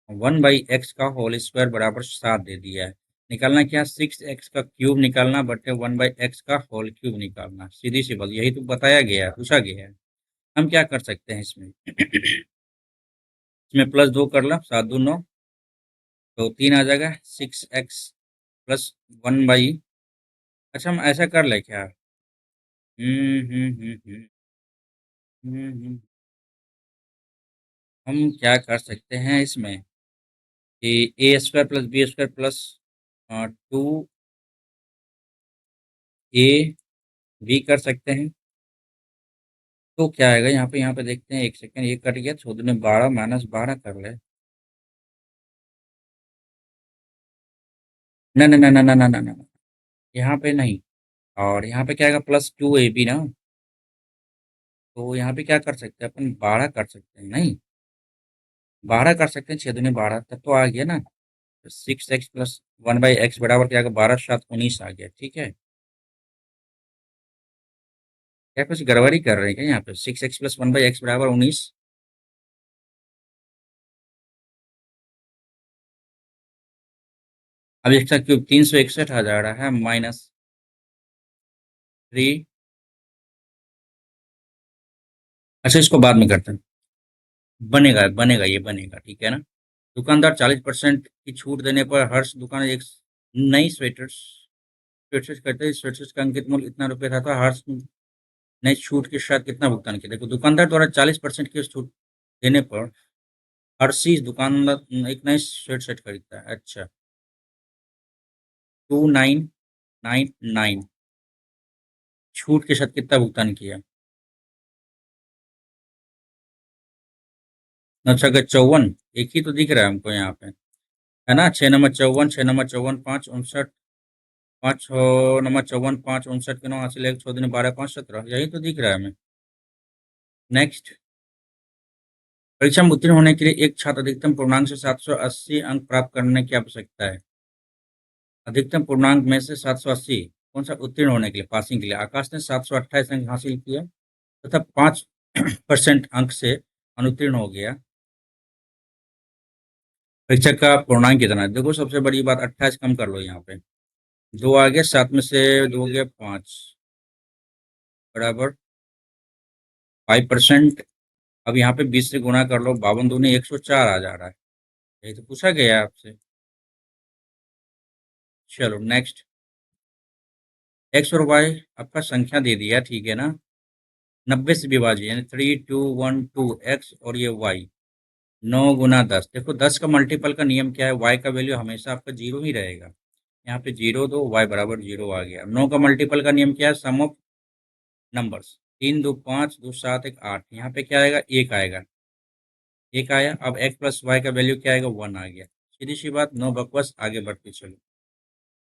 1/x का होल स्क्वायर बराबर 7 दे दिया है। निकालना क्या? 6x का क्यूब निकालना बटे 1/x का होल क्यूब निकालना। सीधी सी बात, यही तो बताया गया है, पूछा गया है। हम क्या कर सकते हैं इसमें? इसमें प्लस 2 कर लो, 7 2 9, तो 3 आ जाएगा। 6x प्लस 1/, अच्छा हम ऐसा कर ले क्या? हम्म, हम्म। हम क्या कर सकते हैं इसमें कि a² plus b² plus 2ab कर सकते हैं। तो क्या आएगा यहाँ पे देखते हैं। एक सेकंड, ये कट गया, 14 में 12 माइनस 12 कर ले। ना ना ना ना ना ना ना ना, यहाँ पे नहीं। और यहाँ पे क्या आएगा? +2ab ना। तो यहाँ पे क्या कर सकते हैं अपन? 12 कर सकते हैं, नहीं 12 कर सकते हैं। 6 दूनी 12, तब तो आ गया ना। 6x प्लस 1/x बराबर क्या आएगा? 12 7 19 आ गया। ठीक है, क्या कुछ गड़बड़ी कर रहे हैं क्या यहाँ पे? 6x प्लस 1/x बराबर 19। अब इसका क्यूब 361 आ जा रहा है, -3। अच्छा, इसको बाद में करते हैं। बनेगा बनेगा, ये बनेगा, ठीक है ना। दुकानदार 40% की छूट देने पर हर्ष दुकान एक नई स्वेटशर्ट करते हैं। स्वेटशर्ट का अंकित मूल्य इतना रुपये था हर्ष नई छूट के साथ कितना भुगतान किया? देखो, दुकानदार द्वारा 40% की छूट देने पर हर्षी दुकानदार एक नई स्वेटशर्ट खरीदता है। अच्छा, 2999 छूट के साथ कितना भुगतान किया? अच्छा, अगर 54 एक ही तो दिख रहा है हमको यहाँ पे, है ना। 6 नंबर 54, 6 नंबर 54, 5 59, 5 6 नंबर 54, 5 59 के 9 हासिल 1 14 12 5 17, यही तो दिख रहा है हमें। नेक्स्ट, परीक्षा में उत्तीर्ण होने के लिए एक छात्र अधिकतम पूर्णांक से 780 अंक प्राप्त करने की आवश्यकता है। अधिकतम पूर्णांक में से 780 कौन सा? उत्तीर्ण होने के लिए, पासिंग के लिए। आकाश ने 728 अंक हासिल किए तथा 5% अंक से अनुत्तीर्ण हो गया। परीक्षा का पूर्णांक कितना है? देखो, सबसे बड़ी बात 28 कम कर लो यहाँ पे। 2 आ गया, 7 में से 2 हो गया 5 बराबर 5%। अब यहाँ पे 20 से गुणा कर लो, 52 दूनी 104 आ जा रहा है। यही तो पूछा गया है आपसे। चलो नेक्स्ट, एक्स और वाई आपका संख्या दे दिया, ठीक है ना। 90 से विभाजित, यानी 3212x, और ये वाई 9 × 10। देखो 10 का मल्टीपल का नियम क्या है? वाई का वैल्यू हमेशा आपका 0 ही रहेगा। यहाँ पे 0 दो, वाई बराबर 0 आ गया। 9 का मल्टीपल का नियम क्या है? सम ऑफ नंबर्स। 3 2 5 2 7 1 8, यहाँ पे क्या आएगा? 1 आएगा। 1 आया। अब x प्लस वाई का वैल्यू क्या आएगा? 1 आ गया। सीधी सी बात, नो बकवास, आगे बढ़ते चलो।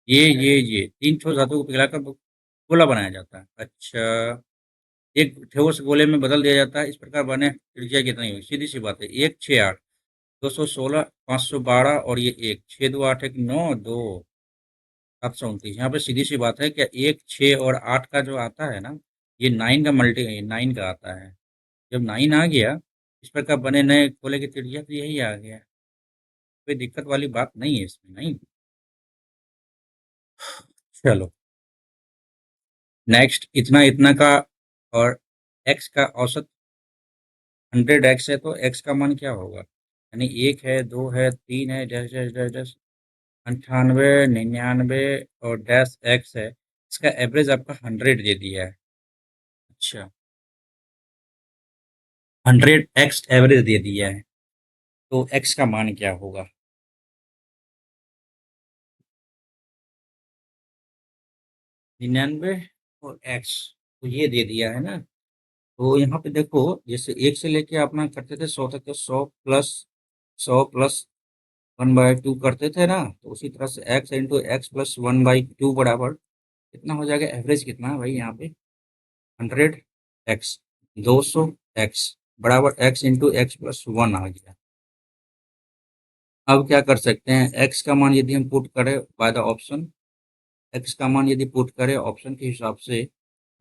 ये 3 ठोस धातु को पिघलाकर गोला बनाया जाता है। अच्छा, एक ठोस गोले में बदल दिया जाता है, इस प्रकार बने त्रिज्या कितनी हुई? सीधी सी बात है, 1 6 8। 216, 512 और ये 1, 6 2 8 1 9 2 729। यहाँ पे सीधी सी बात है, क्या 1 6 और 8 का जो आता है ना, ये 9 का मल्टी 9 का आता है। जब 9 आ गया, इस पर कब बने नए खोले की चिड़िया, तो यही आ गया। कोई दिक्कत वाली बात नहीं है इसमें, नहीं। चलो, नेक्स्ट इतना इतना का, और एक्स का औसत 100x है, तो एक्स का मान क्या होगा? यानी 1 है, 2 है, 3 है, डैश डैश डैश डैश 98, 99 और डैश एक्स है। इसका एवरेज आपका 100 दे दिया है। अच्छा, 100x एवरेज दे दिया है, तो एक्स का मान क्या होगा? 99 और एक्स, तो ये दे दिया है ना। तो यहाँ पे देखो, जैसे एक से लेके अपना करते थे 100 तक, तो 100 प्लस 1 बाई 2 करते थे ना, तो उसी तरह से एक्स इंटू एक्स प्लस 1/2 बराबर कितना हो जाएगा? एवरेज कितना है भाई यहाँ पे? 100x, 200x बराबर एक्स इंटू एक्स प्लस 1 आ गया। अब क्या कर सकते हैं, एक्स का मान यदि हम पुट करें बाय द ऑप्शन, एक्स का मान यदि पुट करें ऑप्शन के हिसाब से,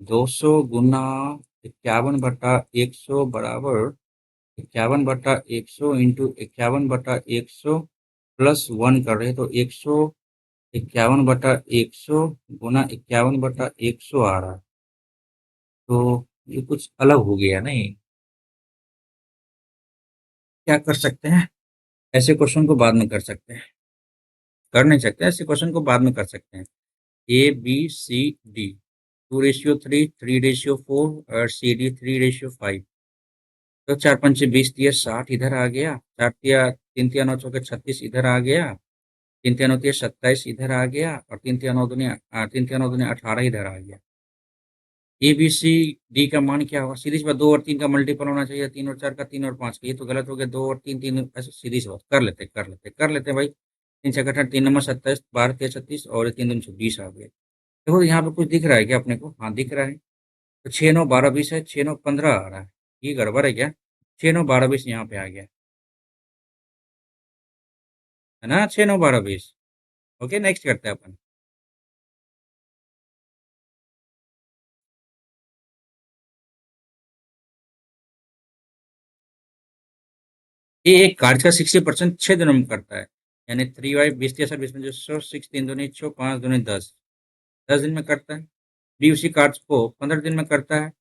200 गुना 51/100 बराबर 51/100 इंटू 51/100 प्लस 1 कर रहे हैं, तो 151/100 गुना 51/100 आ रहा है। तो ये कुछ अलग हो गया नहीं। क्या कर सकते हैं, ऐसे क्वेश्चन को बाद में कर सकते हैं, कर नहीं सकते, ऐसे क्वेश्चन को बाद में कर सकते हैं। ABCD 2:3, 3:4 और CD 3:5। तो 4 पंचे 20 दिया 60 इधर आ गया, 4 दिया 3 तिया 9 चौके 36 इधर आ गया, 3 तिया 9 तिया 27 इधर आ गया, और 3 तिया 9 दूनी 3 तिया 9 दूनी 18 इधर आ गया। ABCD का मान क्या होगा? सीधी सी बात, 2 और 3 का मल्टीपल होना चाहिए, 3 और 4 का, 3 और 5 का। ये तो गलत हो गया, 2 और 3, 3 ऐसे सीधी सी बात, कर लेते भाई। 3 छक्का 28, 3 नंबर 27, 12 तिया 36 और 3 दूनी 26 आ गए। देखो यहाँ पे कुछ दिख रहा है क्या अपने को? हाँ दिख रहा है। तो 6 9 12 20 है, 6 9 15 आ रहा है। ये गड़बड़ है क्या? 6 9 12 20 यहाँ पे आ गया है ना, 6 9 12 20। ओके, नेक्स्ट करते हैं अपन। ये एक कार्य का 60% 6 दिनों में करता है। यानी 3y 20 तिया 20 में 6 तीन दूनी 6 5 दूनी 10, 10 दिन में करता है। बी उसी कार्य को 15 दिन में करता है।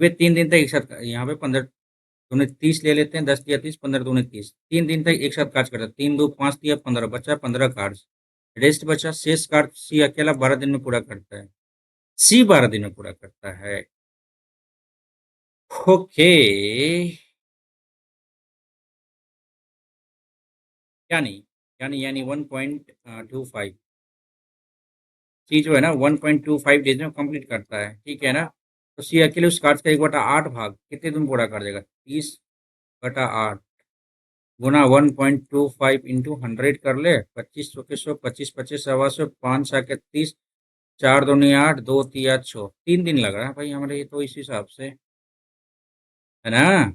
वे 3 दिन तक एक साथ, यहाँ पे 15 दूनी 30 ले लेते हैं, 10 तिया 30, 15 दूनी 30, 3 दिन तक एक साथ कार्य करता है। 3 2 5 तिया 15, बचा 15 कार्य। रेस्ट बचा, शेष कार्य सी अकेला 12 दिन में पूरा करता है। सी 12 दिन में पूरा करता है। ओके, यानी यानी 1.25, सी जो है ना 1.25 डेज में कंप्लीट करता है, ठीक है ना। तो सी अकेले उस कार्य का 1/8 भाग कितने दिन पूरा कर देगा? 30/8 गुना 1.25 इंटू 100 कर ले, 25 सौ के 100, 25 25 100, 5 के 30, 4 दूनी 8, 2 तिया 6, 3 दिन लग रहा है भाई हमारे ये तो, इस हिसाब से, है ना।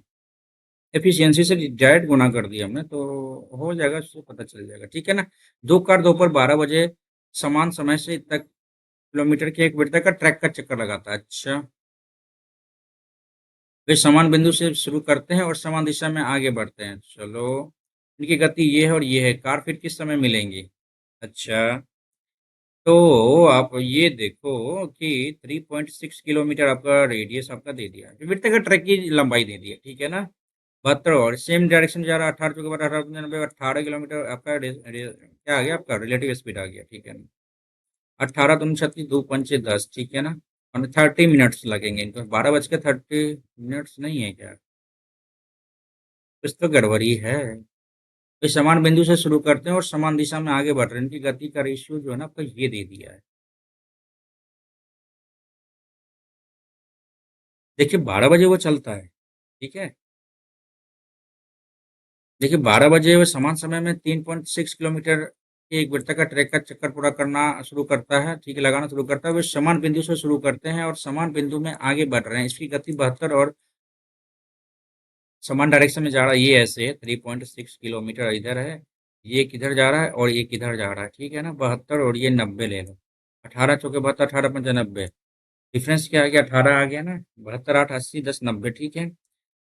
एफिशिएंसी से डायरेक्ट गुना कर दिया हमने, तो हो जाएगा, उससे पता चल जाएगा, ठीक है ना। दो कार दोपहर 12 बजे समान समय से तक किलोमीटर के 1 मीटर का ट्रैक का चक्कर लगाता है। अच्छा, वे समान बिंदु से शुरू करते हैं और समान दिशा में आगे बढ़ते हैं। चलो, इनकी गति ये है और ये है, कार फिर किस समय मिलेंगी? अच्छा, तो आप ये देखो कि 3.6 किलोमीटर आपका रेडियस आपका दे दिया है, वृत्त का ट्रैक की लंबाई दे दी है, ठीक है ना। 72 और सेम डायरेक्शन जा रहा है, 18 के बाद 18 18 किलोमीटर आपका क्या आ गया? आपका रिलेटिव स्पीड आ गया, ठीक है ना। 18 दूनी 36, 2 पंचे 10, ठीक है ना। और 30 मिनट्स लगेंगे इनको, 12 बज के 30 मिनट्स नहीं है क्या? कुछ तो गड़बड़ी है। तो समान बिंदु से शुरू करते हैं और समान दिशा में आगे बढ़ रहे हैं, इनकी गति का रेशियो जो है ना आपका ये दे दिया है। देखिए 12 बजे वो चलता है, ठीक है। देखिए 12 बजे वो समान समय में 3.6 किलोमीटर के एक वृत्त का ट्रैक का चक्कर पूरा करना शुरू करता है, ठीक है, लगाना शुरू करता है। वे समान बिंदु से शुरू करते हैं और समान बिंदु में आगे बढ़ रहे हैं, इसकी गति 72 और समान डायरेक्शन में जा रहा है, ये ऐसे 3.6 किलोमीटर इधर है, ये किधर जा रहा है और ये किधर जा रहा है, ठीक है ना। 72 और ये 90 ले लो। 18 चौके 72, 18 पंचे 90। डिफरेंस क्या आ गया, 18 आ गया ना। 72 8 80 10 90, ठीक है।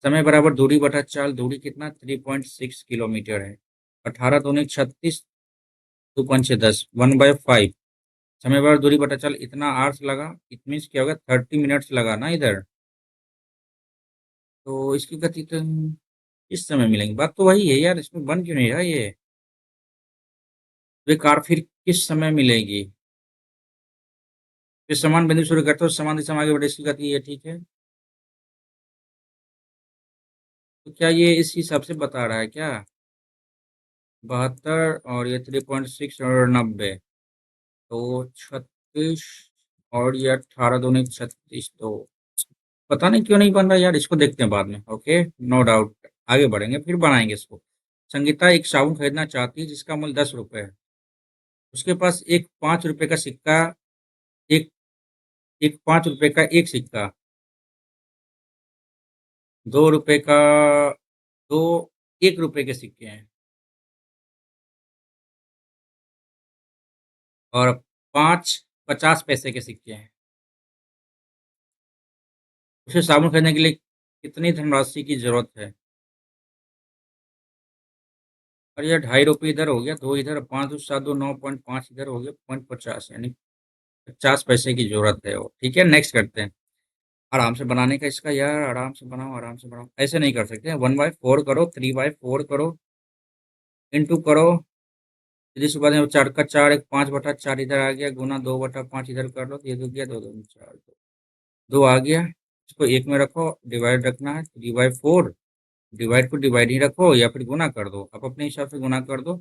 समय बराबर दूरी बटा चाल, दूरी कितना 3.6 किलोमीटर है। 18 दूनी 36, 2 पंचे 10, 1/5। समय बराबर दूरी बटा चाल, इतना आर्स लगा, इट मीन्स क्या होगा 30 मिनट्स लगा ना इधर। तो इसकी गति तो किस समय मिलेंगी, बात तो वही है यार, इसमें बन क्यों नहीं रहा ये। वे कार फिर किस समय मिलेगी। फिर समान बिंदु शुरू करते हो, समान दिशा में आगे बढ़े, इसकी गति ये, ठीक है। तो क्या ये इस हिसाब से बता रहा है क्या। 72 और ये 3.6 और 90, तो 36 और ये 18 दूनी 36, तो पता नहीं क्यों नहीं बन रहा यार, इसको देखते हैं बाद में, ओके नो डाउट। आगे बढ़ेंगे फिर बनाएंगे इसको। संगीता एक साबुन खरीदना चाहती है जिसका मूल्य 10 रुपए है। उसके पास एक 5 रुपए का सिक्का, एक एक 5 रुपए का एक सिक्का, 2 रुपए का, दो 1 रुपए के सिक्के हैं, और 5 50 पैसे के सिक्के हैं। उसे साबुन खरीदने के लिए कितनी धनराशि की जरूरत है। और यह 2.5 रुपये इधर हो गया, दो इधर, 5 2 7 2 9.5 इधर हो गया, 0.50 यानी 50 पैसे की जरूरत है वो, ठीक है। नेक्स्ट करते हैं। आराम से बनाने का इसका यार, आराम से बनाओ, आराम से बनाओ, ऐसे नहीं कर सकते। 1/4 करो, 3/4 करो, इंटू करो। सीधी सी बात है, 4 का 4, एक 5/4 इधर आ गया, गुना 2/5 इधर कर लो, तो ये 2 गया, 2 2 4, 2 आ गया। इसको एक में रखो, डिवाइड रखना है, 3/4। डिवाइड को डिवाइड ही रखो या फिर गुना कर दो, आप अपने हिसाब से गुना कर दो।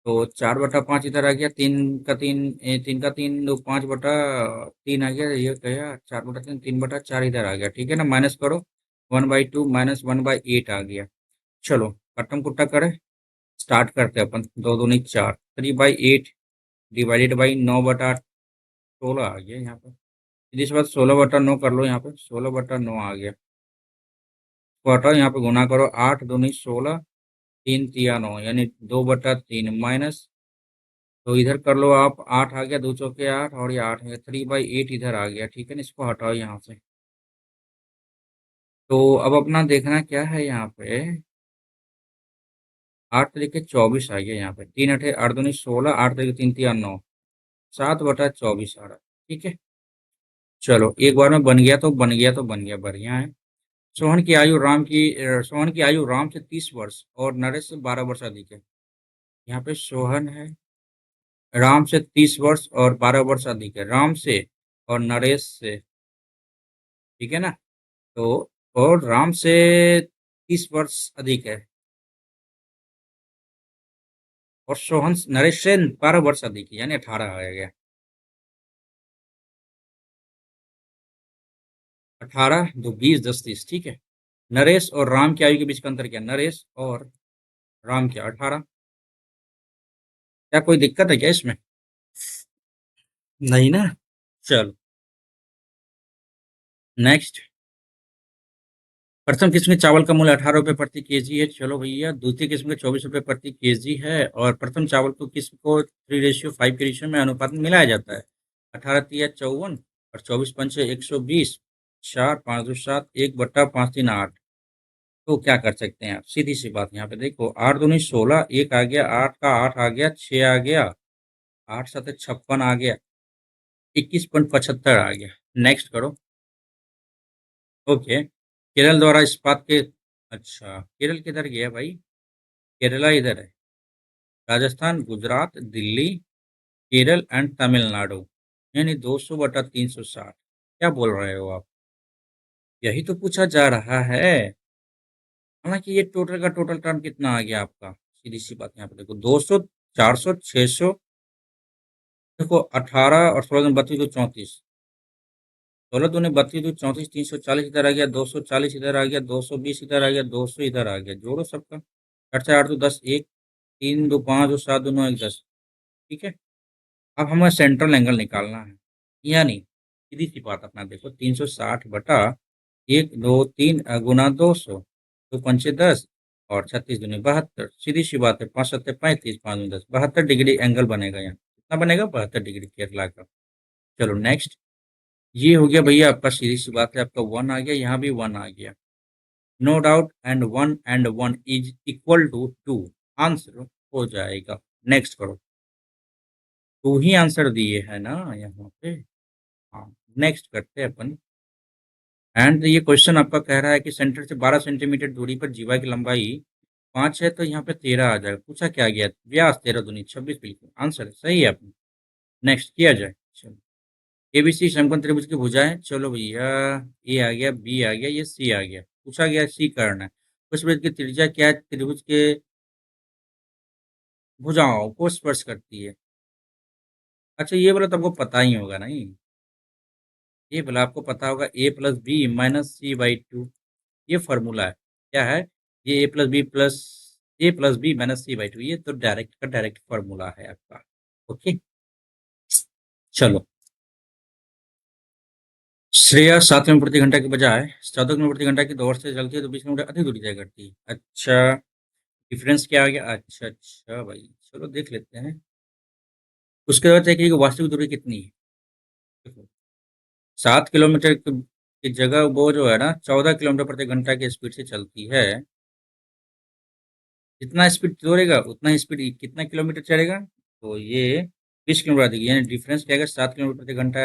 तो 4/5 इधर आ गया, 3 का 3, 3 का 3, 5/3 आ गया, ये गया 4/3, 3/4 इधर आ गया, ठीक है ना। माइनस करो, 1/2 माइनस 1/8 आ गया। चलो कट्टम कुट्टा करें, स्टार्ट करते हैं अपन। 2 दूनी 4, 3/8 डिवाइडेड बाई 9/16 आ गया यहाँ पे। सीधी सी बात, 16/9 कर लो यहाँ पे, 16/9 आ गया। इसको हटाओ, यहाँ पे गुना करो, 8 दूनी 16, 3 तिया 9, यानी 2/3 माइनस। तो इधर कर लो आप, 8 आ गया, 2 चौके 8, और ये 8 है, 3/8 इधर आ गया, ठीक है ना। इसको हटाओ यहाँ से। तो अब अपना देखना क्या है यहाँ पे, 8 तरीके 24 आ गया यहाँ पे, 3 8 8 दूनी 16, 8 तरीके 3 तिया 9, 7/24 आ रहा, ठीक है। चलो एक बार में बन गया तो बन गया, तो बन गया, बढ़िया है। सोहन की आयु राम से 30 वर्ष और नरेश से 12 वर्ष अधिक है। यहाँ पे सोहन है, राम से 30 वर्ष और 12 वर्ष अधिक है, राम से और नरेश से, ठीक है ना। तो और राम से 30 वर्ष अधिक है, और सोहन नरेश से 12 वर्ष अधिक है, यानी 18 आ गया। 18 2 20 10 30, ठीक है। नरेश और राम की आयु के बीच का अंतर क्या, नरेश और राम क्या 18। क्या कोई दिक्कत है क्या इसमें, नहीं ना। चलो नेक्स्ट। प्रथम किस्म के चावल का मूल्य 18 रुपये प्रति केजी है, चलो भैया। द्वितीय किस्म के 24 रुपये प्रति केजी है, और प्रथम चावल को किस्म को 3:5 के रेशियो में अनुपात में मिलाया जाता है। 18 तिया 54 और 24 पंचे 120, 4 5 2 7, 1/5 3 8। तो क्या कर सकते हैं आप, सीधी सी बात, यहाँ पे देखो, 8 दूनी 16, एक आ गया, 8 का 8 आ गया, 6 आ गया, 8 7 56 आ गया, 21.75 आ गया। नेक्स्ट करो, ओके। केरल द्वारा इस्पात के, अच्छा केरल किधर गया भाई, केरला इधर है। राजस्थान, गुजरात, दिल्ली, केरल एंड तमिलनाडु, यानी 200/360। क्या बोल रहे हो आप, यही तो पूछा जा रहा है। हालांकि ये टोटल का टोटल टर्म कितना आ गया आपका, सीधी सी बात, यहाँ पे देखो 200, 400, 600, देखो 18 और 16 दूनी 32 2 34, 16 दूनी 32 2 34, 340 इधर आ गया, 240 इधर आ गया, 220 इधर आ गया, 200 इधर आ गया, जोड़ो सबका। 8 4 8 2 10, 1 3 2 5 2 7 2 9 1 10, ठीक है। अब हमें सेंट्रल एंगल निकालना है, यानी सीधी सी बात अपना देखो, 360 बटा 1 2 3 गुना 200, दो पंचे 10 और 36 दूनी 72। सीधी सी बात है, 5 सत्ते 35, 5 दूनी 10, 72 डिग्री एंगल बनेगा यहाँ। कितना बनेगा? 72 डिग्री केरला का। चलो नेक्स्ट। ये हो गया भैया आपका, सीधी सी बात है, आपका 1 आ गया, यहाँ भी 1 आ गया। No doubt, and one is equal to 2। Answer हो जाएगा। नेक्स्ट करो। 2 ही आंसर दिए है ना यहाँ पे। हाँ, नेक्स्ट करते हैं अपन। एंड ये क्वेश्चन आपका कह रहा है कि सेंटर से 12 सेंटीमीटर दूरी पर जीवा की लंबाई 5 है, तो यहाँ पे 13 आ जाएगा। पूछा क्या गया? व्यास 13 दूनी 26, बिल्कुल आंसर है, सही है आपने। नेक्स्ट किया जाए। चलो, एबीसी समकोण त्रिभुज की भुजाएं, चलो भैया, ए आ गया, बी आ गया, ये सी आ गया। पूछा गया सी करना है। उस वृत्त की त्रिज्या क्या है? त्रिभुज के भुजाओं को स्पर्श करती है। अच्छा, ये बोला तो आपको पता ही होगा नहीं। ये बोला आपको पता होगा, A plus B minus C by two. ये फॉर्मूला है। क्या है? ये A plus B minus C by two, ये तो डायरेक्ट का डायरेक्ट फॉर्मूला है आपका। ओके, चलो। श्रेया 7 किलोमीटर प्रति घंटा के बजाय 14 किलोमीटर प्रति घंटा की दौड़ से चलती है, तो 20 किलोमीटर अधिक दूरी तय करती है। अच्छा, डिफरेंस क्या आ गया? अच्छा अच्छा भाई, चलो देख लेते हैं। उसके बाद देखिए कि वास्तविक दूरी कितनी है। देखो, 7 किलोमीटर की जगह वो जो है ना, 14 किलोमीटर प्रति घंटा की स्पीड से चलती है। जितना स्पीड दौड़ेगा उतना स्पीड कितना किलोमीटर चलेगा, तो ये 20 किलोमीटर अधिक, यानी डिफरेंस क्या है? 7 किलोमीटर प्रति घंटा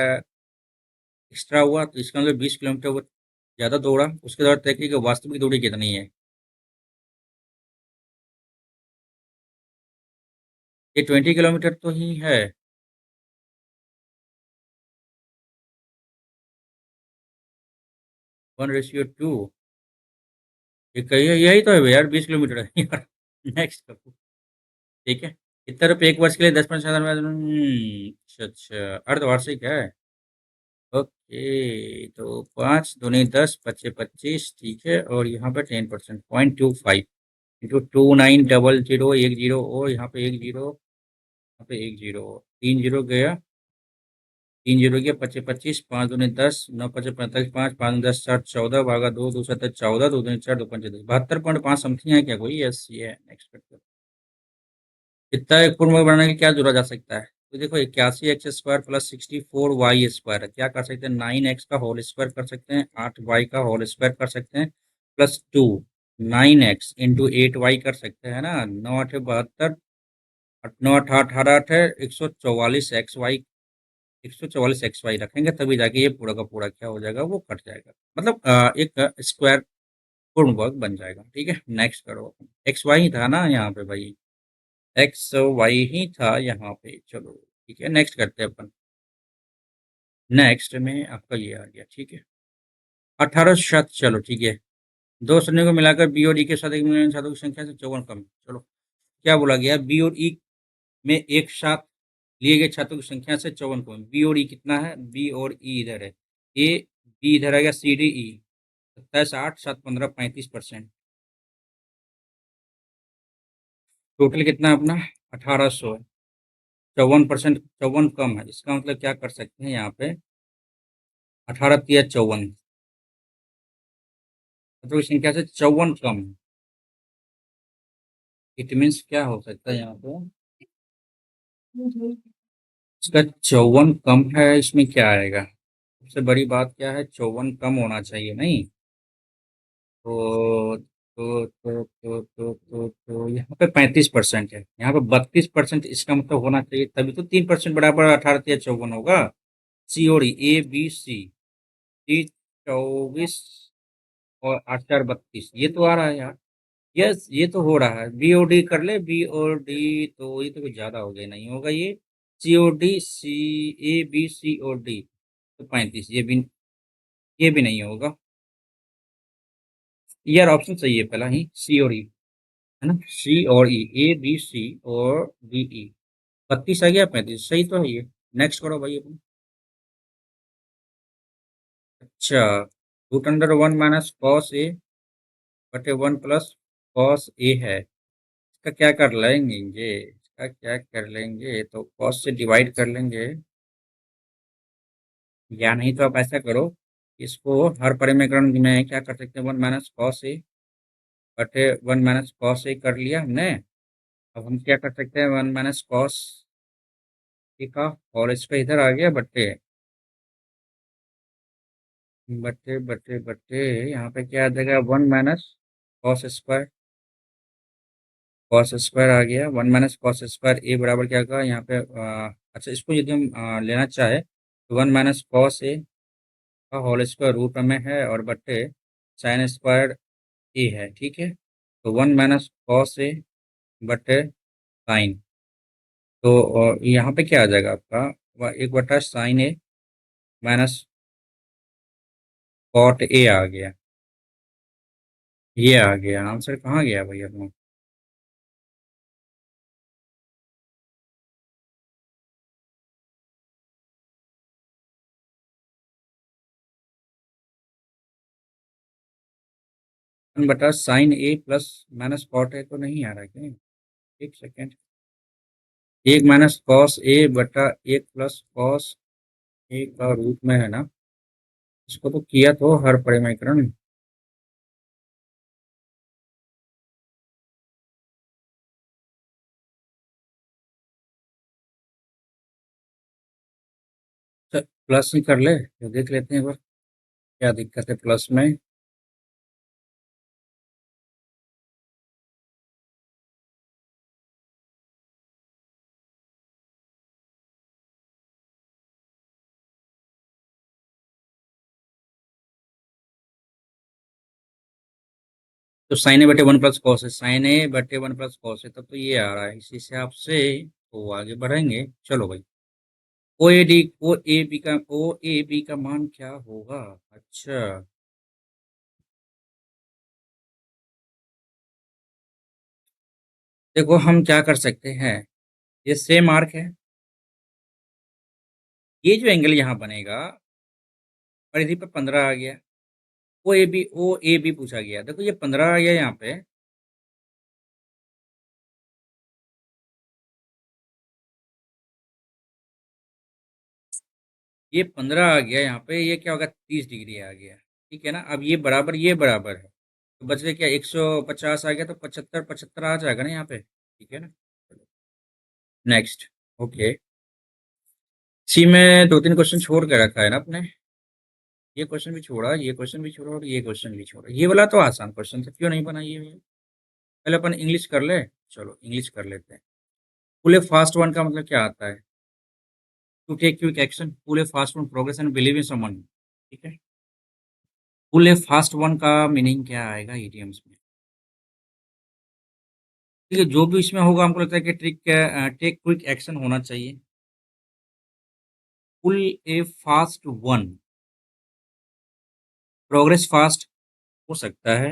एक्स्ट्रा हुआ, तो इसका मतलब 20 किलोमीटर वो ज़्यादा दौड़ा। उसके बाद तय की कि वास्तविक दूरी कितनी है। ये 20 किलोमीटर तो ही है। 1:2। ये कही है, यही तो है यार, 20 किलोमीटर है यार। नेक्स्ट करो। ठीक है। इतना रुपये एक वर्ष के लिए 10% अच्छा अच्छा, अर्धवार्षिक है। ओके, तो 5 दूनी 10, पच्चे 25, ठीक है। और यहाँ पे 10%, 0.25 इंटू 2900, एक जीरो, और यहाँ पे एक जीरो, यहाँ पे एक जीरो, 3 जीरो गया, 3 जीरो गया, पच्चे 25, 5 दूनी 10, 9 पच्चे 45, 5, 5 दूनी 10, 60, 14 भागा 2, 2 7 14, 2 दूनी 4, 2 पंचे 10, 72.5 समथिंग है क्या कोई? यस, ये नेक्स्ट करते हैं। इतना एक पूर्ण वर्ग बनाने के क्या जोड़ा जा सकता है? तो देखो, 81x² प्लस 64y² है। क्या कर सकते हैं? 9x का होल स्क्वायर कर सकते हैं, 8y का होल स्क्वायर कर सकते हैं, प्लस 2, 9x इंटू 8y कर सकते हैं ना। 9 8 72, 9 8 18 है, 144 xy, 144 xy रखेंगे, तभी जाके ये पूरा का पूरा क्या हो जाएगा, वो कट जाएगा। मतलब एक स्क्वायर पूर्ण वर्ग बन जाएगा। ठीक है, नेक्स्ट करो। एक्स वाई था ना यहाँ पे भाई, एक्स वाई ही था यहाँ पे। चलो ठीक है, नेक्स्ट करते हैं अपन। नेक्स्ट में आपका ये आ गया, ठीक है। 18 शत, चलो ठीक है। दो शून्य को मिलाकर बी और ई के साथ एक मिलियन छात्रों की संख्या से 54 कम। चलो, क्या बोला गया? बी और ई में एक साथ लिए गए छात्रों की संख्या से 54 कम। बी और ई कितना है? बी और ई इधर है, ए बी इधर आ गया, सी डी ई। 27 8 7 15 35%। टोटल कितना है अपना? 1800 है। 54%, 54 कम है, इसका मतलब क्या कर सकते हैं यहाँ पे? 18 तिया 54, छात्रों की संख्या से 54 कम। इट मीन्स क्या हो सकता है यहाँ पे? इसका 54 कम है, इसमें क्या आएगा? सबसे बड़ी बात क्या है? 54 कम होना चाहिए नहीं। तो यहाँ पे 35% है, यहाँ पे 32%। इसका मतलब होना चाहिए, तभी तो 3% बराबर 18 तिया 54 होगा। सी और ए बी सी, सी 24 और 8 4 32, ये तो आ रहा है यार। यस, ये तो हो रहा है। बी ओ डी कर ले, बी और डी, तो ये तो कुछ ज्यादा हो गया, नहीं होगा ये। सी O D, C, A B C और डी, तो 35, ये भी नहीं होगा। यार ऑप्शन सही है पहला ही, सी और ई, है ना। सी और ई, ए बी सी और डी ई। 32 आ गया, 35 सही तो है ये। नेक्स्ट करो भाई अपन। अच्छा, √1 माइनस कॉस ए बटे 1 प्लस कॉस ए है। इसका क्या कर लेंगे? इसका क्या कर लेंगे, तो कॉस से डिवाइड कर लेंगे, या नहीं तो आप ऐसा करो, इसको हर परिमेकरण में क्या कर सकते हैं, 1 माइनस कॉस ए बटे 1 - cos ए कर लिया हमने। अब हम क्या कर सकते हैं, 1 - cos ए का और इसका इधर आ गया बटे बटे बटे बटे, यहाँ पे क्या आ जाएगा, 1 - cos² cos² आ गया। 1 - cos² ए बराबर क्या होगा यहाँ पे, अच्छा इसको यदि हम लेना चाहे तो 1 - cos ए का होल स्क्वायर रूट में है और बट्टे sin² ए है, ठीक है। तो 1 - cos ए बट्टे साइन, तो यहाँ पे क्या आ जाएगा आपका, 1/sin A minus cot A आ गया। ये आ गया आंसर, कहाँ गया भैया अपना। बटा sine A plus minus cot A तो नहीं आ रहा है क्या? एक सेकेंड, 1 - cos ए बटा 1 + cos ए का रूट में है ना, इसको तो किया तो हर परिमाणीकरण। प्लस ही कर ले तो देख लेते हैं एक बार, क्या दिक्कत है प्लस में। तो साइन ए बटे 1 + cos है, साइन ए बटे 1 + cos है, तब तो ये आ रहा है इस हिसाब से। तो आगे बढ़ेंगे, चलो भाई। ओ ए बी का मान क्या होगा? अच्छा, देखो हम क्या कर सकते हैं, ये सेम आर्क है, ये जो एंगल यहाँ बनेगा, परिधि पे 15 आ गया। ओ ए बी पूछा गया, देखो ये 15 आ गया यहाँ पे। ये 15 आ गया यहाँ पे, ये क्या होगा, 30 डिग्री आ गया। ठीक है ना, अब ये बराबर है, तो बच गया क्या, 150 आ गया, तो 75 75 आ जाएगा ना यहाँ पे, ठीक है ना। Next, okay. सी में 2 3 क्वेश्चन छोड़ के रखा है ना अपने, ये क्वेश्चन भी छोड़ा, ये क्वेश्चन भी छोड़ा और ये क्वेश्चन भी छोड़ा। ये वाला तो आसान क्वेश्चन था, क्यों नहीं बनाई है। पहले अपन इंग्लिश कर ले, चलो इंग्लिश कर लेते हैं। पुले फास्ट वन का मतलब क्या आता है, to take quick action, pull a fast one progress and believe in someone, ठीक है। पुले फास्ट वन का मीनिंग क्या आएगा ईडियम्स में? ठीक है, जो भी इसमें होगा हमको लगता है कि टेक क्विक एक्शन होना चाहिए। पुल a fast one, progress fast हो सकता है।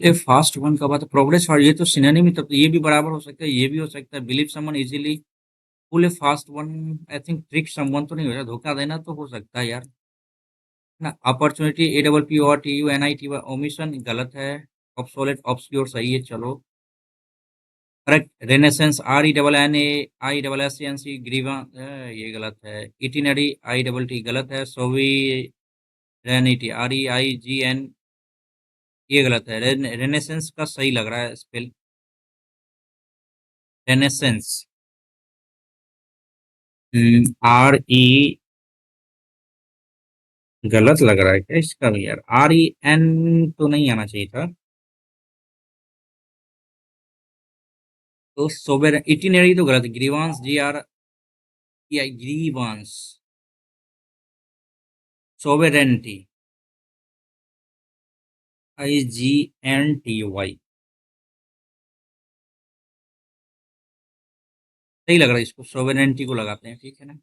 ये फास्ट वन का बात, प्रोग्रेस फास्ट, ये तो सिनोनिम ही, तब तो ये भी बराबर हो सकता है, ये भी हो सकता है। Believe someone easily, pull a fast one, I think trick someone तो नहीं हो रहा, धोखा देना तो हो सकता है यार, है ना। अपॉर्चुनिटी, APPORTUNITY, ओमिशन गलत है। ऑब्सोलेट ऑब्सक्योर सही है, चलो करेक्ट। रेनेसेंस, RENNAISSENC, ग्रीवा ये गलत है। इटिनरी, ITT गलत है। सोविरेनिटी, REIGN ये गलत है। रेनेसेंस का सही लग रहा है स्पेल, रेनेसेंस, RE गलत लग रहा है क्या इसका भी यार, REN तो नहीं आना चाहिए था। तो सोवेर इटिनरी तो गलत है। ग्रीवांस, ग्रीवांस, सोवेरेंटी, IGNTY सही लग रहा है, इसको सोवेरेंटी को लगाते हैं, ठीक है ना।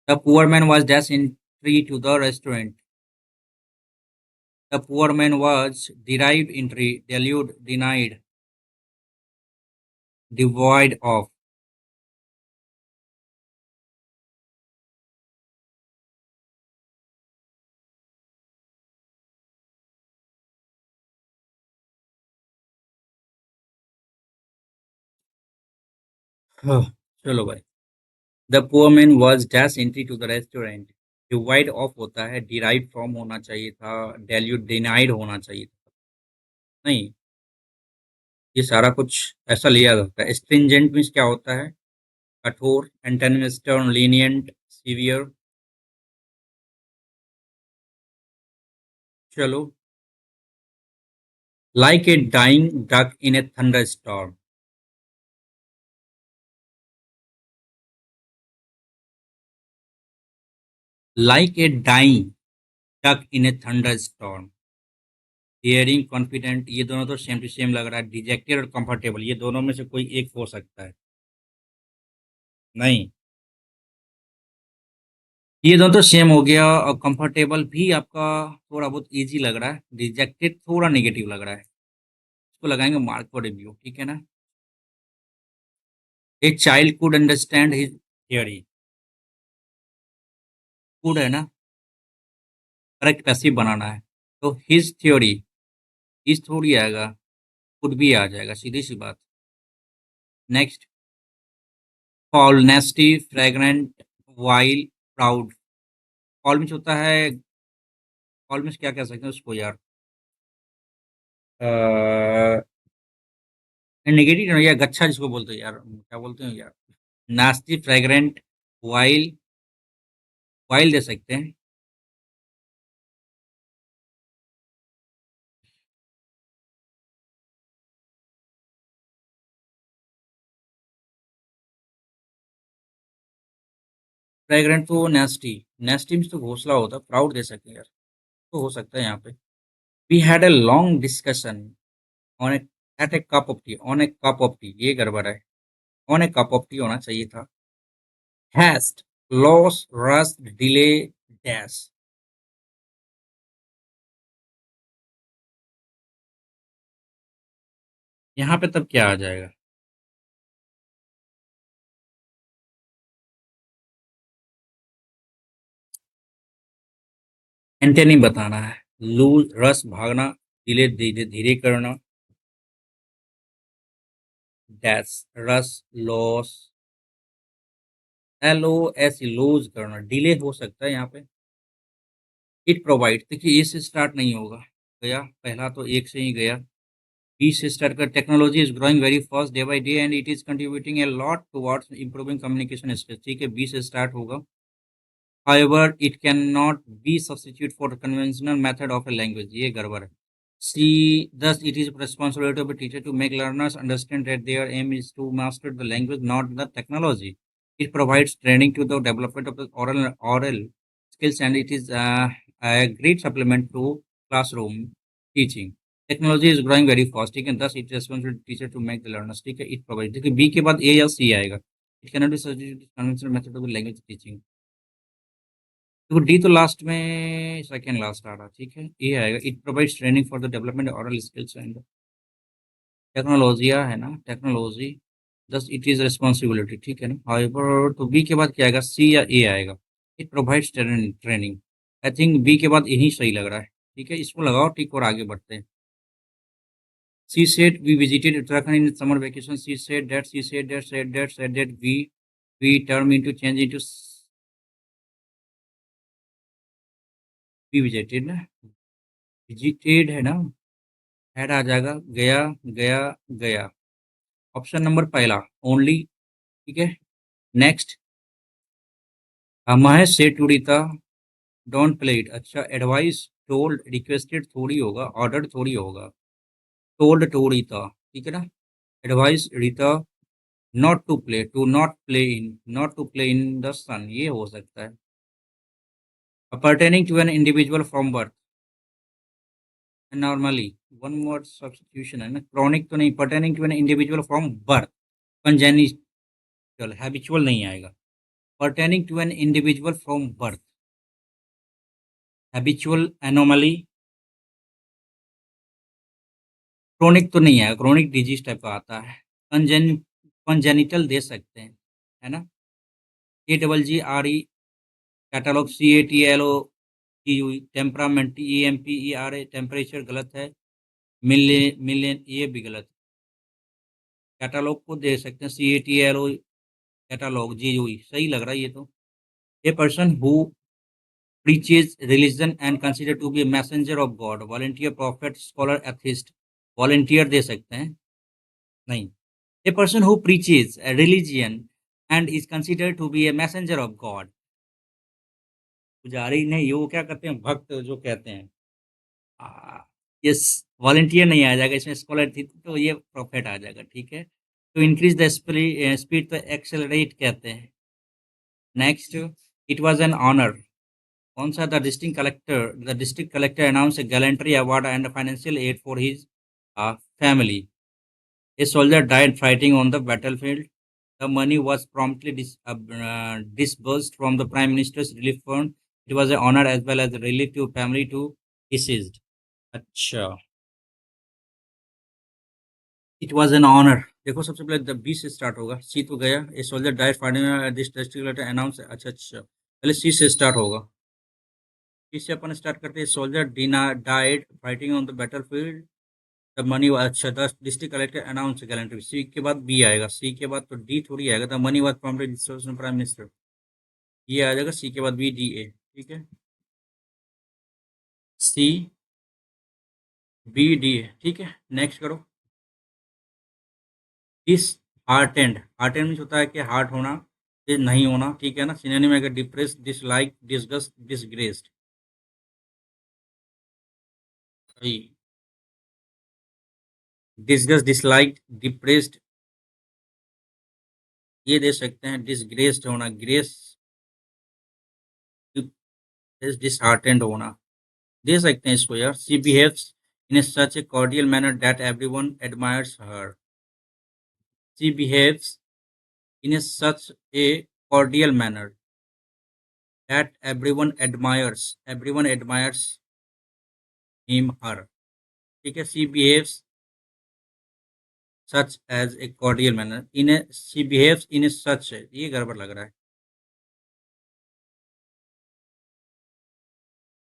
The poor man was dash entry to the restaurant, the poor man was derived entry, deluded, denied, divide of. चलो भाई, the poor man was dash entry to the restaurant, divide of होता है, डिराइव फ्रॉम होना चाहिए था, dilute denied होना चाहिए था। नहीं, ये सारा कुछ ऐसा लिया जाता है। स्ट्रिंजेंट मीन्स क्या होता है? कठोर, एंटोनिम स्टर्न, लीनिएंट, सीवियर। चलो, like a dying duck in a thunderstorm. Like a dying duck in a thunderstorm. Hearing, confident, ये दोनों तो सेम टू सेम लग रहा है। डिजेक्टेड और कंफर्टेबल, ये दोनों में से कोई एक हो सकता है। नहीं, ये दोनों तो सेम हो गया। और कंफर्टेबल भी आपका थोड़ा बहुत इजी लग रहा है। डिजेक्टेड थोड़ा नेगेटिव लग रहा है। इसको लगाएंगे मार्क फॉर रिव्यू, ठीक है ना। A child could understand his theory. Could है ना, करेक्ट पैसिव बनाना है। तो हिज थ्योरी, हिज थोड़ी आएगा, कुड भी आ जाएगा, सीधी सी बात। Next, foul, nasty, fragrant, vile, proud. Foul means होता है, फॉल मीन्स क्या कह सकते हैं उसको यार, नेगेटिव या गच्छा जिसको बोलते हैं यार, क्या बोलते हैं यार, nasty, fragrant, while, while they सकते हैं। फ्रेग्रेंट तो नेस्टी, नेस्टी मीन्स तो घोंसला होता है, प्राउड दे सकते हैं यार, तो हो सकता है यहाँ पे। We had a long discussion on a at a cup of tea, on a cup of tea, ये गड़बड़ है। On a cup of tea होना चाहिए था। Haste, loss, rust, delay, dash. यहाँ पे तब क्या आ जाएगा? एंटेनिम बताना है। लूज, रस, भागना, डिले, धीरे धीरे करना, dash, rush, loss, L O S, lose करना, डिले हो सकता है यहाँ पे। इट प्रोवाइड, देखिए ए से स्टार्ट नहीं होगा, गया पहला तो एक से ही गया। बी से स्टार्ट कर, technology is growing very fast day by day and it is contributing a lot towards improving communication skills, ठीक है, बी से स्टार्ट होगा। However, it cannot be substitute for the conventional method of a language, ये गड़बड़ है। C, thus it is responsibility of a teacher to make learners understand that their aim is to master the language, not the technology. It provides training to the development of the oral skills, and it is a great supplement to classroom teaching. Technology is growing very fast, ठीक है, thus it is responsible to teacher to make the learners, ठीक है, it provides, देखिए B के बाद A या C आएगा। It cannot be substituted with conventional method of language teaching। देखो डी तो लास्ट में सेकंड लास्ट आ रहा, ठीक है, ये आएगा। It provides training for the development aural skills and टेक्नोलॉजिया है ना, technology, thus it is responsibility, ठीक है ना। हाउएवर तो बी के बाद क्या आएगा, सी या ए आएगा। It provides training. I think B के बाद यही सही लग रहा है, ठीक है, इसको लगाओ टिक और आगे बढ़ते हैं। She said we visited Uttarakhand in summer vacation, she said that, she said that, said that, we turn into change into we visited ना, विजिटेड है ना, ऐड आ जाएगा, गया, गया, गया। ऑप्शन नंबर पहला, ओनली, ठीक है। नेक्स्ट, महेश से टूरिता, डोंट प्ले इट, अच्छा, एडवाइस, टोल्ड, रिक्वेस्टेड थोड़ी होगा, ऑर्डर थोड़ी होगा, टोल्ड टू रीता, ठीक है ना। Advice Rita not to play, to not play in, not to play in the sun, ये हो सकता है। Pertaining to an individual from birth, normally one word substitution है ना, क्रॉनिक तो नहीं, pertaining to an individual from birth, congenital, habitual नहीं आएगा। pertaining to an individual from birth, habitual, anomaly, chronic तो नहीं है, chronic disease टाइप का आता है। congenital दे सकते हैं, है ना। A double G R E, catalogue, C A T L O T U, temperament, E M P E R A, temperature गलत है। मिलियन ये भी गलत है। कैटलॉग को दे सकते हैं, C A T L O, catalog, G U, सही लग रहा है ये तो। A person who preaches religion and considered to be a messenger of God, volunteer, prophet, scholar, atheist. Volunteer दे सकते हैं, नहीं. A person who preaches a religion and is considered to be a messenger of God. पुजारी नहीं, वो क्या करते हैं, भक्त जो कहते हैं. यस, वॉलंटियर नहीं आ जाएगा इसमें, स्कॉलर थी तो ये प्रॉफिट आ जाएगा, ठीक है. तो इंक्रीज द स्पीड तो एक्सेलरेट कहते हैं. Next, it was an honour. कौन सा? The district collector announce a gallantry award and financial aid for his family. A soldier died fighting on the battlefield. The money was promptly disbursed from the Prime Minister's relief fund. It was an honor as well as a relief to family to deceased. अच्छा, it was an honour. देखो सबसे पहले the B से start होगा. सी तो गया. ए soldier died fighting this district announce. अच्छा अच्छा, पहले सी से स्टार्ट होगा. सी से अपन स्टार्ट करते हैं. Soldier died fighting on the battlefield. The money. अच्छा, the district collector announce gallantry. C के बाद बी आएगा. सी के बाद तो डी थोड़ी आएगा. The money was promptly distribution prime minister. ये आ जाएगा. सी के बाद बी डी ए. ठीक है, सी बी डी ए. ठीक है, नेक्स्ट करो. डिस हार्टेंड. हार्टेंड मीन्स होता है कि हार्ट होना, ये नहीं होना. ठीक है ना. सिनोनिम में अगर depress, dislike, disgust, disgraced. Disgust, dislike, depressed ये दे सकते हैं. डिसग्रेस्ड होना, ग्रेस, डिसहार्टेंड होना दे सकते हैं इसको यार. She behaves in such A cordial manner that everyone admires her. She behaves in such a cordial manner that everyone admires him, her. ठीक है. she behaves such as a cordial manner in a she behaves in a such. ये गड़बड़ लग रहा है.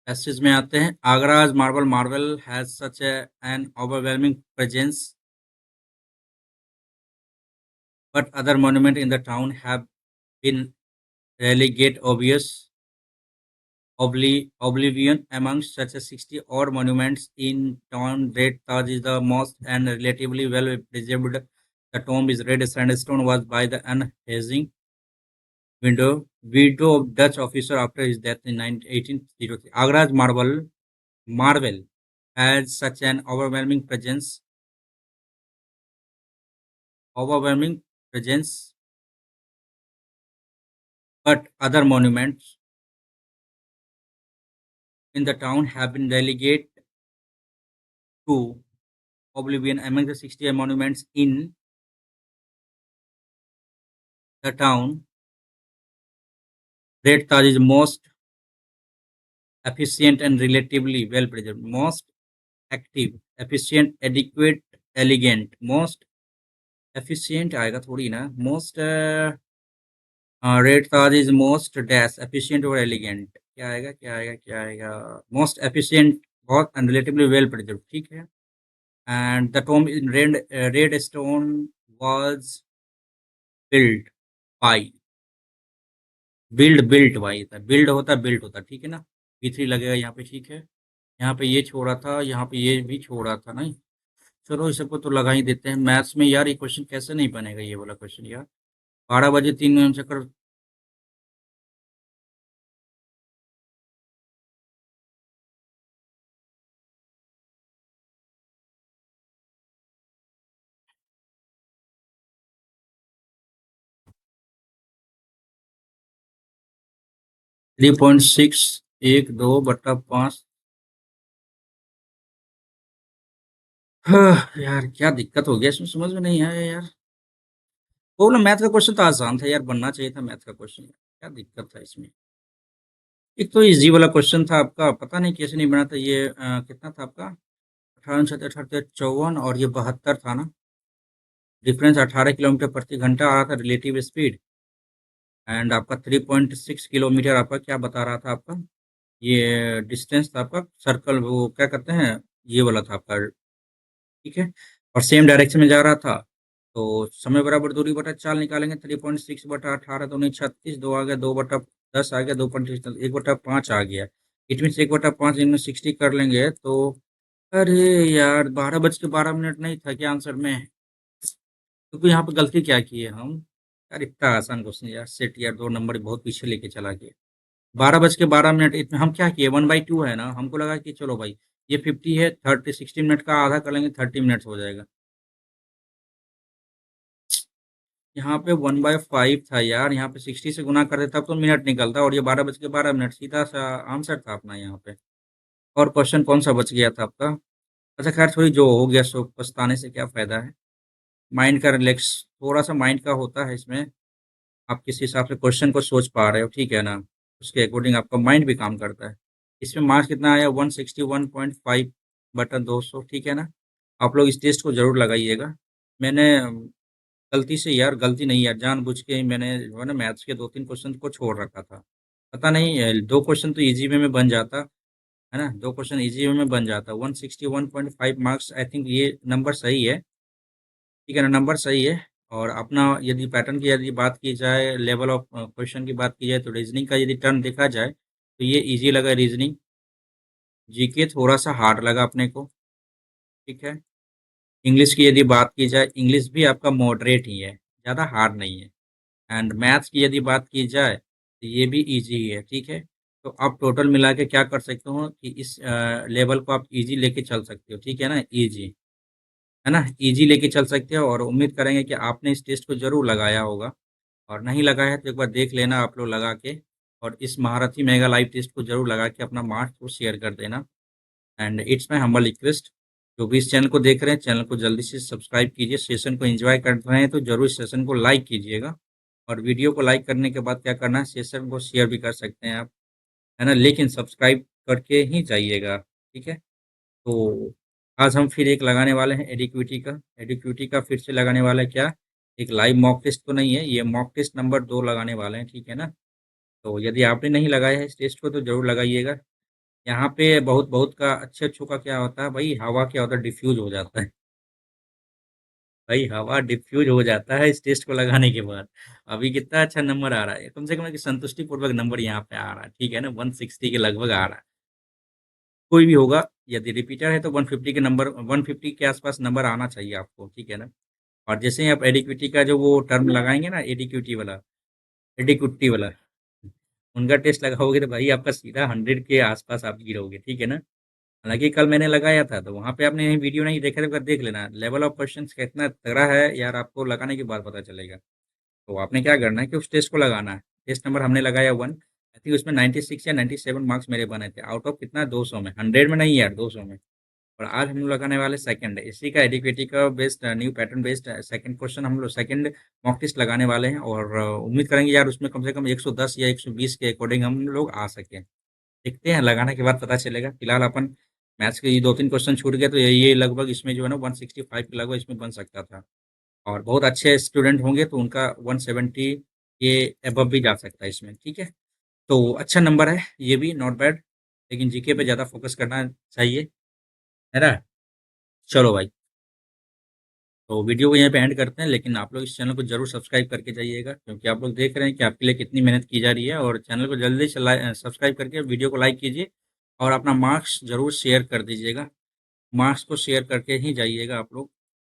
Passage में आते हैं. Agra's marble has such an overwhelming presence but other monuments in the town have been relegate oblivion. Amongst such as 60 odd monuments in town, Red Taj is the most and relatively well preserved. The tomb is red sandstone was by the unhazing widow of Dutch officer after his death in 1803. Agra's marvel has such an overwhelming presence, but other monuments in the town have been relegated to oblivion. Among the 60 monuments in the town, Red Taj is most efficient and relatively well preserved. Most active, efficient, adequate, elegant. Most efficient आएगा थोड़ी ना. Most Red Taj is most dash efficient और elegant. क्या आएगा, क्या आएगा, क्या आएगा? Most efficient, बहुत and relatively well preserved. ठीक है. And the tomb in red stone was built by built by था. build होता है, built होता है. ठीक है ना. B3 लगेगा यहाँ पे. ठीक है, यहाँ पे ये छोड़ा था, यहाँ पे ये भी छोड़ा था. नहीं, चलो इस सबको तो लगा ही देते हैं. मैथ्स में यार ये क्वेश्चन कैसे नहीं बनेगा, ये वाला क्वेश्चन यार. 12 बजे 3 चक्कर. 3.6 1/2/5. यार क्या दिक्कत हो गया इसमें, समझ में नहीं आया यार. वो ना मैथ का क्वेश्चन तो आसान था यार, बनना चाहिए था मैथ का क्वेश्चन. क्या दिक्कत था इसमें. एक तो इजी वाला क्वेश्चन था आपका, पता नहीं कैसे नहीं बना था ये. कितना था आपका? 18 और ये 72 था ना. डिफरेंस 18 किलोमीटर प्रति घंटा आ रहा था रिलेटिव स्पीड. एंड आपका 3.6 किलोमीटर आपका क्या बता रहा था आपका, ये डिस्टेंस था आपका. सर्कल वो क्या करते हैं, ये वाला था आपका. ठीक है, और सेम डायरेक्शन में जा रहा था. तो समय बराबर दूरी बटा 4 निकालेंगे. 3.6/18 तो 36, 2 आ गया 2/10 10 आ गया, 2.5 1/5 आ गया। इट मीन्स 1/5 इनमें 60 कर लेंगे तो अरे यार 12:12 नहीं था क्या आंसर में? क्योंकि यहाँ पे गलती क्या की है हम? यार इतना आसान क्वेश्चन यार, सेट यार 2 नंबर बहुत पीछे लेके चला गया। 12:12 इसमें हम क्या किए, 1/2 है ना, हमको लगा कि चलो भाई ये 50 है, 60 मिनट का आधा कर लेंगे, 30 मिनट्स हो जाएगा। यहाँ पे 1/5 था यार, यहाँ पे 60 से गुना कर देता तो मिनट निकलता, और ये 12:12 सीधा सा आंसर था अपना यहाँ पे। और क्वेश्चन कौन सा बच गया था आपका? अच्छा खैर, थोड़ी जो हो गया सो पछताने से क्या फायदा है। माइंड का रिलैक्स, थोड़ा सा माइंड का होता है इसमें। आप किस हिसाब से क्वेश्चन को सोच पा रहे हो, ठीक है ना, उसके अकॉर्डिंग आपका माइंड भी काम करता है। इसमें मार्क्स कितना आया? 161.5 बटा 200, ठीक है ना। आप लोग इस टेस्ट को जरूर लगाइएगा। मैंने गलती से यार, गलती नहीं यार, जानबूझ के ही मैंने जो है ना मैथ्स के 2-3 क्वेश्चन को छोड़ रखा था। पता नहीं 2 क्वेश्चन तो इजी वे में बन जाता, है ना, 2 क्वेश्चन इजी वे में बन जाता। 161.5 मार्क्स, आई थिंक ये नंबर सही है, ठीक है ना, नंबर सही है। और अपना यदि पैटर्न की यदि बात की जाए, लेवल ऑफ क्वेश्चन की बात की जाए, तो रीजनिंग का यदि टर्न देखा जाए तो ये इजी लगा रीजनिंग। जीके थोड़ा सा हार्ड लगा अपने को, ठीक है। इंग्लिश की यदि बात की जाए, इंग्लिश भी आपका मॉडरेट ही है, ज़्यादा हार्ड नहीं है। एंड मैथ्स की यदि बात की जाए तो ये भी इजी ही है, ठीक है। तो आप टोटल मिला के क्या कर सकते हो कि इस लेवल को आप इजी लेके चल सकते हो, ठीक है ना, इजी, है ना, इजी लेके चल सकते हो। और उम्मीद करेंगे कि आपने इस टेस्ट को ज़रूर लगाया होगा, और नहीं लगाया है तो एक बार देख लेना आप लोग लगा के। और इस महारथी मेगा लाइव टेस्ट को ज़रूर लगा के अपना मार्क्स को शेयर कर देना। And it's my humble request, जो भी इस चैनल को देख रहे हैं, चैनल को जल्दी से सब्सक्राइब कीजिए। सेशन को एंजॉय कर रहे हैं तो जरूर सेशन को लाइक कीजिएगा। और वीडियो को लाइक करने के बाद क्या करना है, सेशन को शेयर भी कर सकते हैं आप, है ना, लेकिन सब्सक्राइब करके ही जाइएगा, ठीक है। तो आज हम फिर एक लगाने वाले हैं एडिक्विटी का, फिर से लगाने वाले हैं क्या, एक लाइव मॉक टेस्ट तो नहीं है, ये मॉक टेस्ट नंबर 2 लगाने वाले हैं, ठीक है ना। तो यदि आपने नहीं लगाया है इस टेस्ट को तो जरूर लगाइएगा। यहाँ पे बहुत बहुत का अच्छे अच्छों का क्या होता है भाई, हवा क्या होता है, डिफ्यूज हो जाता है। भाई हवा डिफ्यूज हो जाता है इस टेस्ट को लगाने के बाद। अभी कितना अच्छा नंबर आ रहा है, कम से कम एक संतुष्टि पूर्वक नंबर यहाँ पे आ रहा है, ठीक है ना, 160 के लगभग आ रहा है। कोई भी होगा, यदि रिपीटर है तो 150 के नंबर, 150 के आसपास नंबर आना चाहिए आपको, ठीक है ना। और जैसे ही आप एडिक्विटी का जो वो टर्म लगाएंगे ना, एडिक्विटी वाला, उनका टेस्ट लगाओगे तो भाई आपका सीधा 100 के आसपास आप गिरोगे, ठीक है ना। हालांकि कल मैंने लगाया था तो वहां पे आपने वीडियो नहीं देखा तो देख लेना, लेवल ऑफ क्वेश्चन कितना तगड़ा है यार, आपको लगाने के बाद पता चलेगा। तो आपने क्या करना है कि उस टेस्ट को लगाना है। टेस्ट नंबर हमने लगाया 1, आई थिंक उसमें 96 या 97 मार्क्स मेरे बने थे, आउट ऑफ कितना, 200 में, 100 में नहीं यार, 200 में। और आज हम लोग लगाने वाले सेकंड, इसी का एडिक्विटी का based new pattern based second question हम लोग सेकंड मॉक टेस्ट लगाने वाले हैं। और उम्मीद करेंगे यार उसमें कम से कम 110 या 120 के अकॉर्डिंग हम लोग आ सकें। देखते हैं, लगाने के बाद पता चलेगा। फिलहाल अपन मैथ्स के ये 2-3 क्वेश्चन छूट गए तो ये लगभग इसमें जो है ना 165 के लगभग इसमें बन सकता था। और बहुत अच्छे स्टूडेंट होंगे तो उनका 170 के अबव भी जा सकता है इसमें, ठीक है। तो अच्छा नंबर है ये भी, नॉट बैड। लेकिन जीके पे ज़्यादा फोकस करना चाहिए, है ना। चलो भाई, तो वीडियो को यहीं पे एंड करते हैं, लेकिन आप लोग इस चैनल को जरूर सब्सक्राइब करके जाइएगा, क्योंकि आप लोग देख रहे हैं कि आपके लिए कितनी मेहनत की जा रही है। और चैनल को जल्दी से सब्सक्राइब करके वीडियो को लाइक कीजिए, और अपना मार्क्स जरूर शेयर कर दीजिएगा। मार्क्स को शेयर करके ही जाइएगा आप लोग।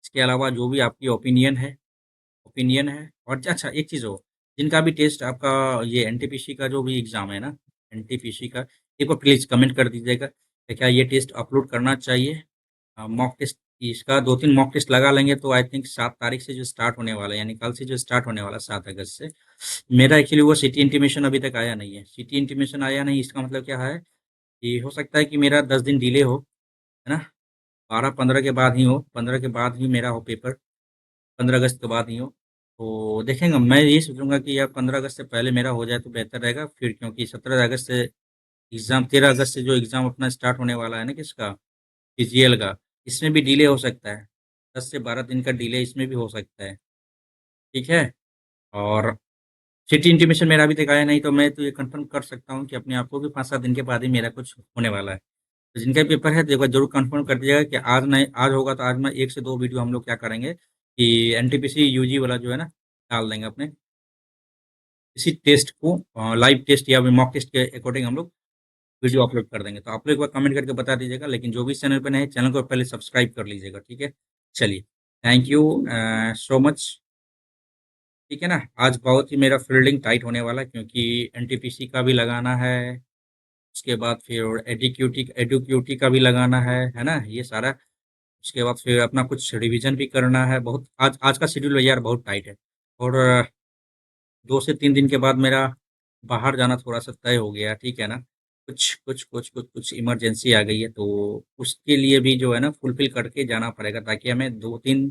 इसके अलावा जो भी आपकी ओपिनियन है। और अच्छा एक चीज़ हो, जिनका भी टेस्ट आपका ये एनटीपीसी का जो भी एग्ज़ाम है ना, एनटीपीसी का, एक बार प्लीज़ कमेंट कर दीजिएगा कि क्या ये टेस्ट अपलोड करना चाहिए। मॉक टेस्ट, इसका 2-3 मॉक टेस्ट लगा लेंगे तो आई थिंक 7 तारीख से जो स्टार्ट होने वाला है, यानी कल से जो स्टार्ट होने वाला है 7 अगस्त से। मेरा एक्चुअली वो सिटी इंटीमेशन अभी तक आया नहीं है, सिटी इंटीमेशन आया नहीं, इसका मतलब क्या है कि हो सकता है कि मेरा 10 दिन डिले हो, है ना, 12-15 के बाद ही हो, 15 के बाद ही मेरा हो पेपर, 15 अगस्त के बाद ही हो। तो देखेंगे, मैं ये सोचूंगा कि यार 15 अगस्त से पहले मेरा हो जाए तो बेहतर रहेगा फिर, क्योंकि 17 अगस्त से एग्ज़ाम, 13 अगस्त से जो एग्ज़ाम अपना स्टार्ट होने वाला है ना, किसका, पीजीएल का, इसमें भी डिले हो सकता है, 10 से 12 दिन का डिले इसमें भी हो सकता है, ठीक है। और सिटी इंटीमेशन मेरा अभी तक आया नहीं, तो मैं तो ये कंफर्म कर सकता हूँ कि अपने आप को कि 5-7 दिन के बाद ही मेरा कुछ होने वाला है। तो जिनका पेपर है तो एक बार जरूर कंफर्म कर दीजिएगा कि आज नहीं, आज होगा तो आज मैं 1 से 2 वीडियो हम लोग क्या करेंगे कि एनटीपीसी यूजी वाला जो है ना डाल देंगे अपने इसी टेस्ट को लाइव टेस्ट या मॉक टेस्ट के अकॉर्डिंग हम लोग वीडियो अपलोड कर देंगे। तो आप लोग एक बार कमेंट करके बता दीजिएगा, लेकिन जो भी चैनल पे नए हैं, चैनल को पहले सब्सक्राइब कर लीजिएगा, ठीक है? चलिए, थैंक यू सो मच, ठीक है ना? आज बहुत ही मेरा फील्डिंग टाइट होने वाला है, क्योंकि एनटीपीसी का भी लगाना है, उसके बाद फिर एडीक्यूटी एडुक्यूटी का भी लगाना है ना? ये सारा, उसके बाद फिर अपना कुछ रिवीजन भी करना है। बहुत आज आज का शेड्यूल यार बहुत टाइट है, और 2 से 3 दिन के बाद मेरा बाहर जाना थोड़ा-सा तय हो गया, ठीक है ना? कुछ इमरजेंसी आ गई है, तो उसके लिए भी जो है ना फुलफ़िल करके जाना पड़ेगा, ताकि हमें 2-3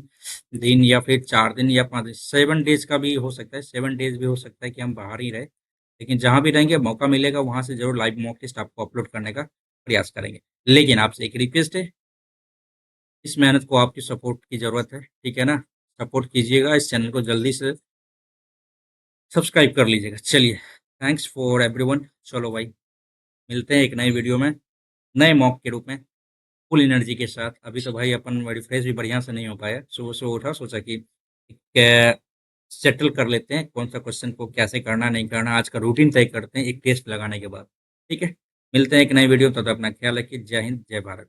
दिन या फिर 4 दिन या 5 दिन, 7 डेज़ का भी हो सकता है, 7 डेज़ भी हो सकता है कि हम बाहर ही रहें। लेकिन जहाँ भी रहेंगे मौका मिलेगा वहाँ से ज़रूर लाइव मॉक टेस्ट आपको अपलोड करने का प्रयास करेंगे। लेकिन आपसे एक रिक्वेस्ट है, इस मेहनत को आपकी सपोर्ट की ज़रूरत है, ठीक है ना? सपोर्ट कीजिएगा, इस चैनल को जल्दी से सब्सक्राइब कर लीजिएगा। चलिए, थैंक्स फॉर एवरीवन। चलो भाई, मिलते हैं एक नई वीडियो में, नए मॉक के रूप में, फुल एनर्जी के साथ। अभी तो भाई अपन रिफ्रेश भी बढ़िया से नहीं हो पाया। सुबह-सुबह उठा, सोचा कि सेटल कर लेते हैं कौन सा क्वेश्चन को कैसे करना, नहीं करना। आज का रूटीन तय करते हैं एक टेस्ट लगाने के बाद, ठीक है? मिलते हैं एक नई वीडियो, तब तक अपना ख्याल रखिए। जय हिंद, जय भारत।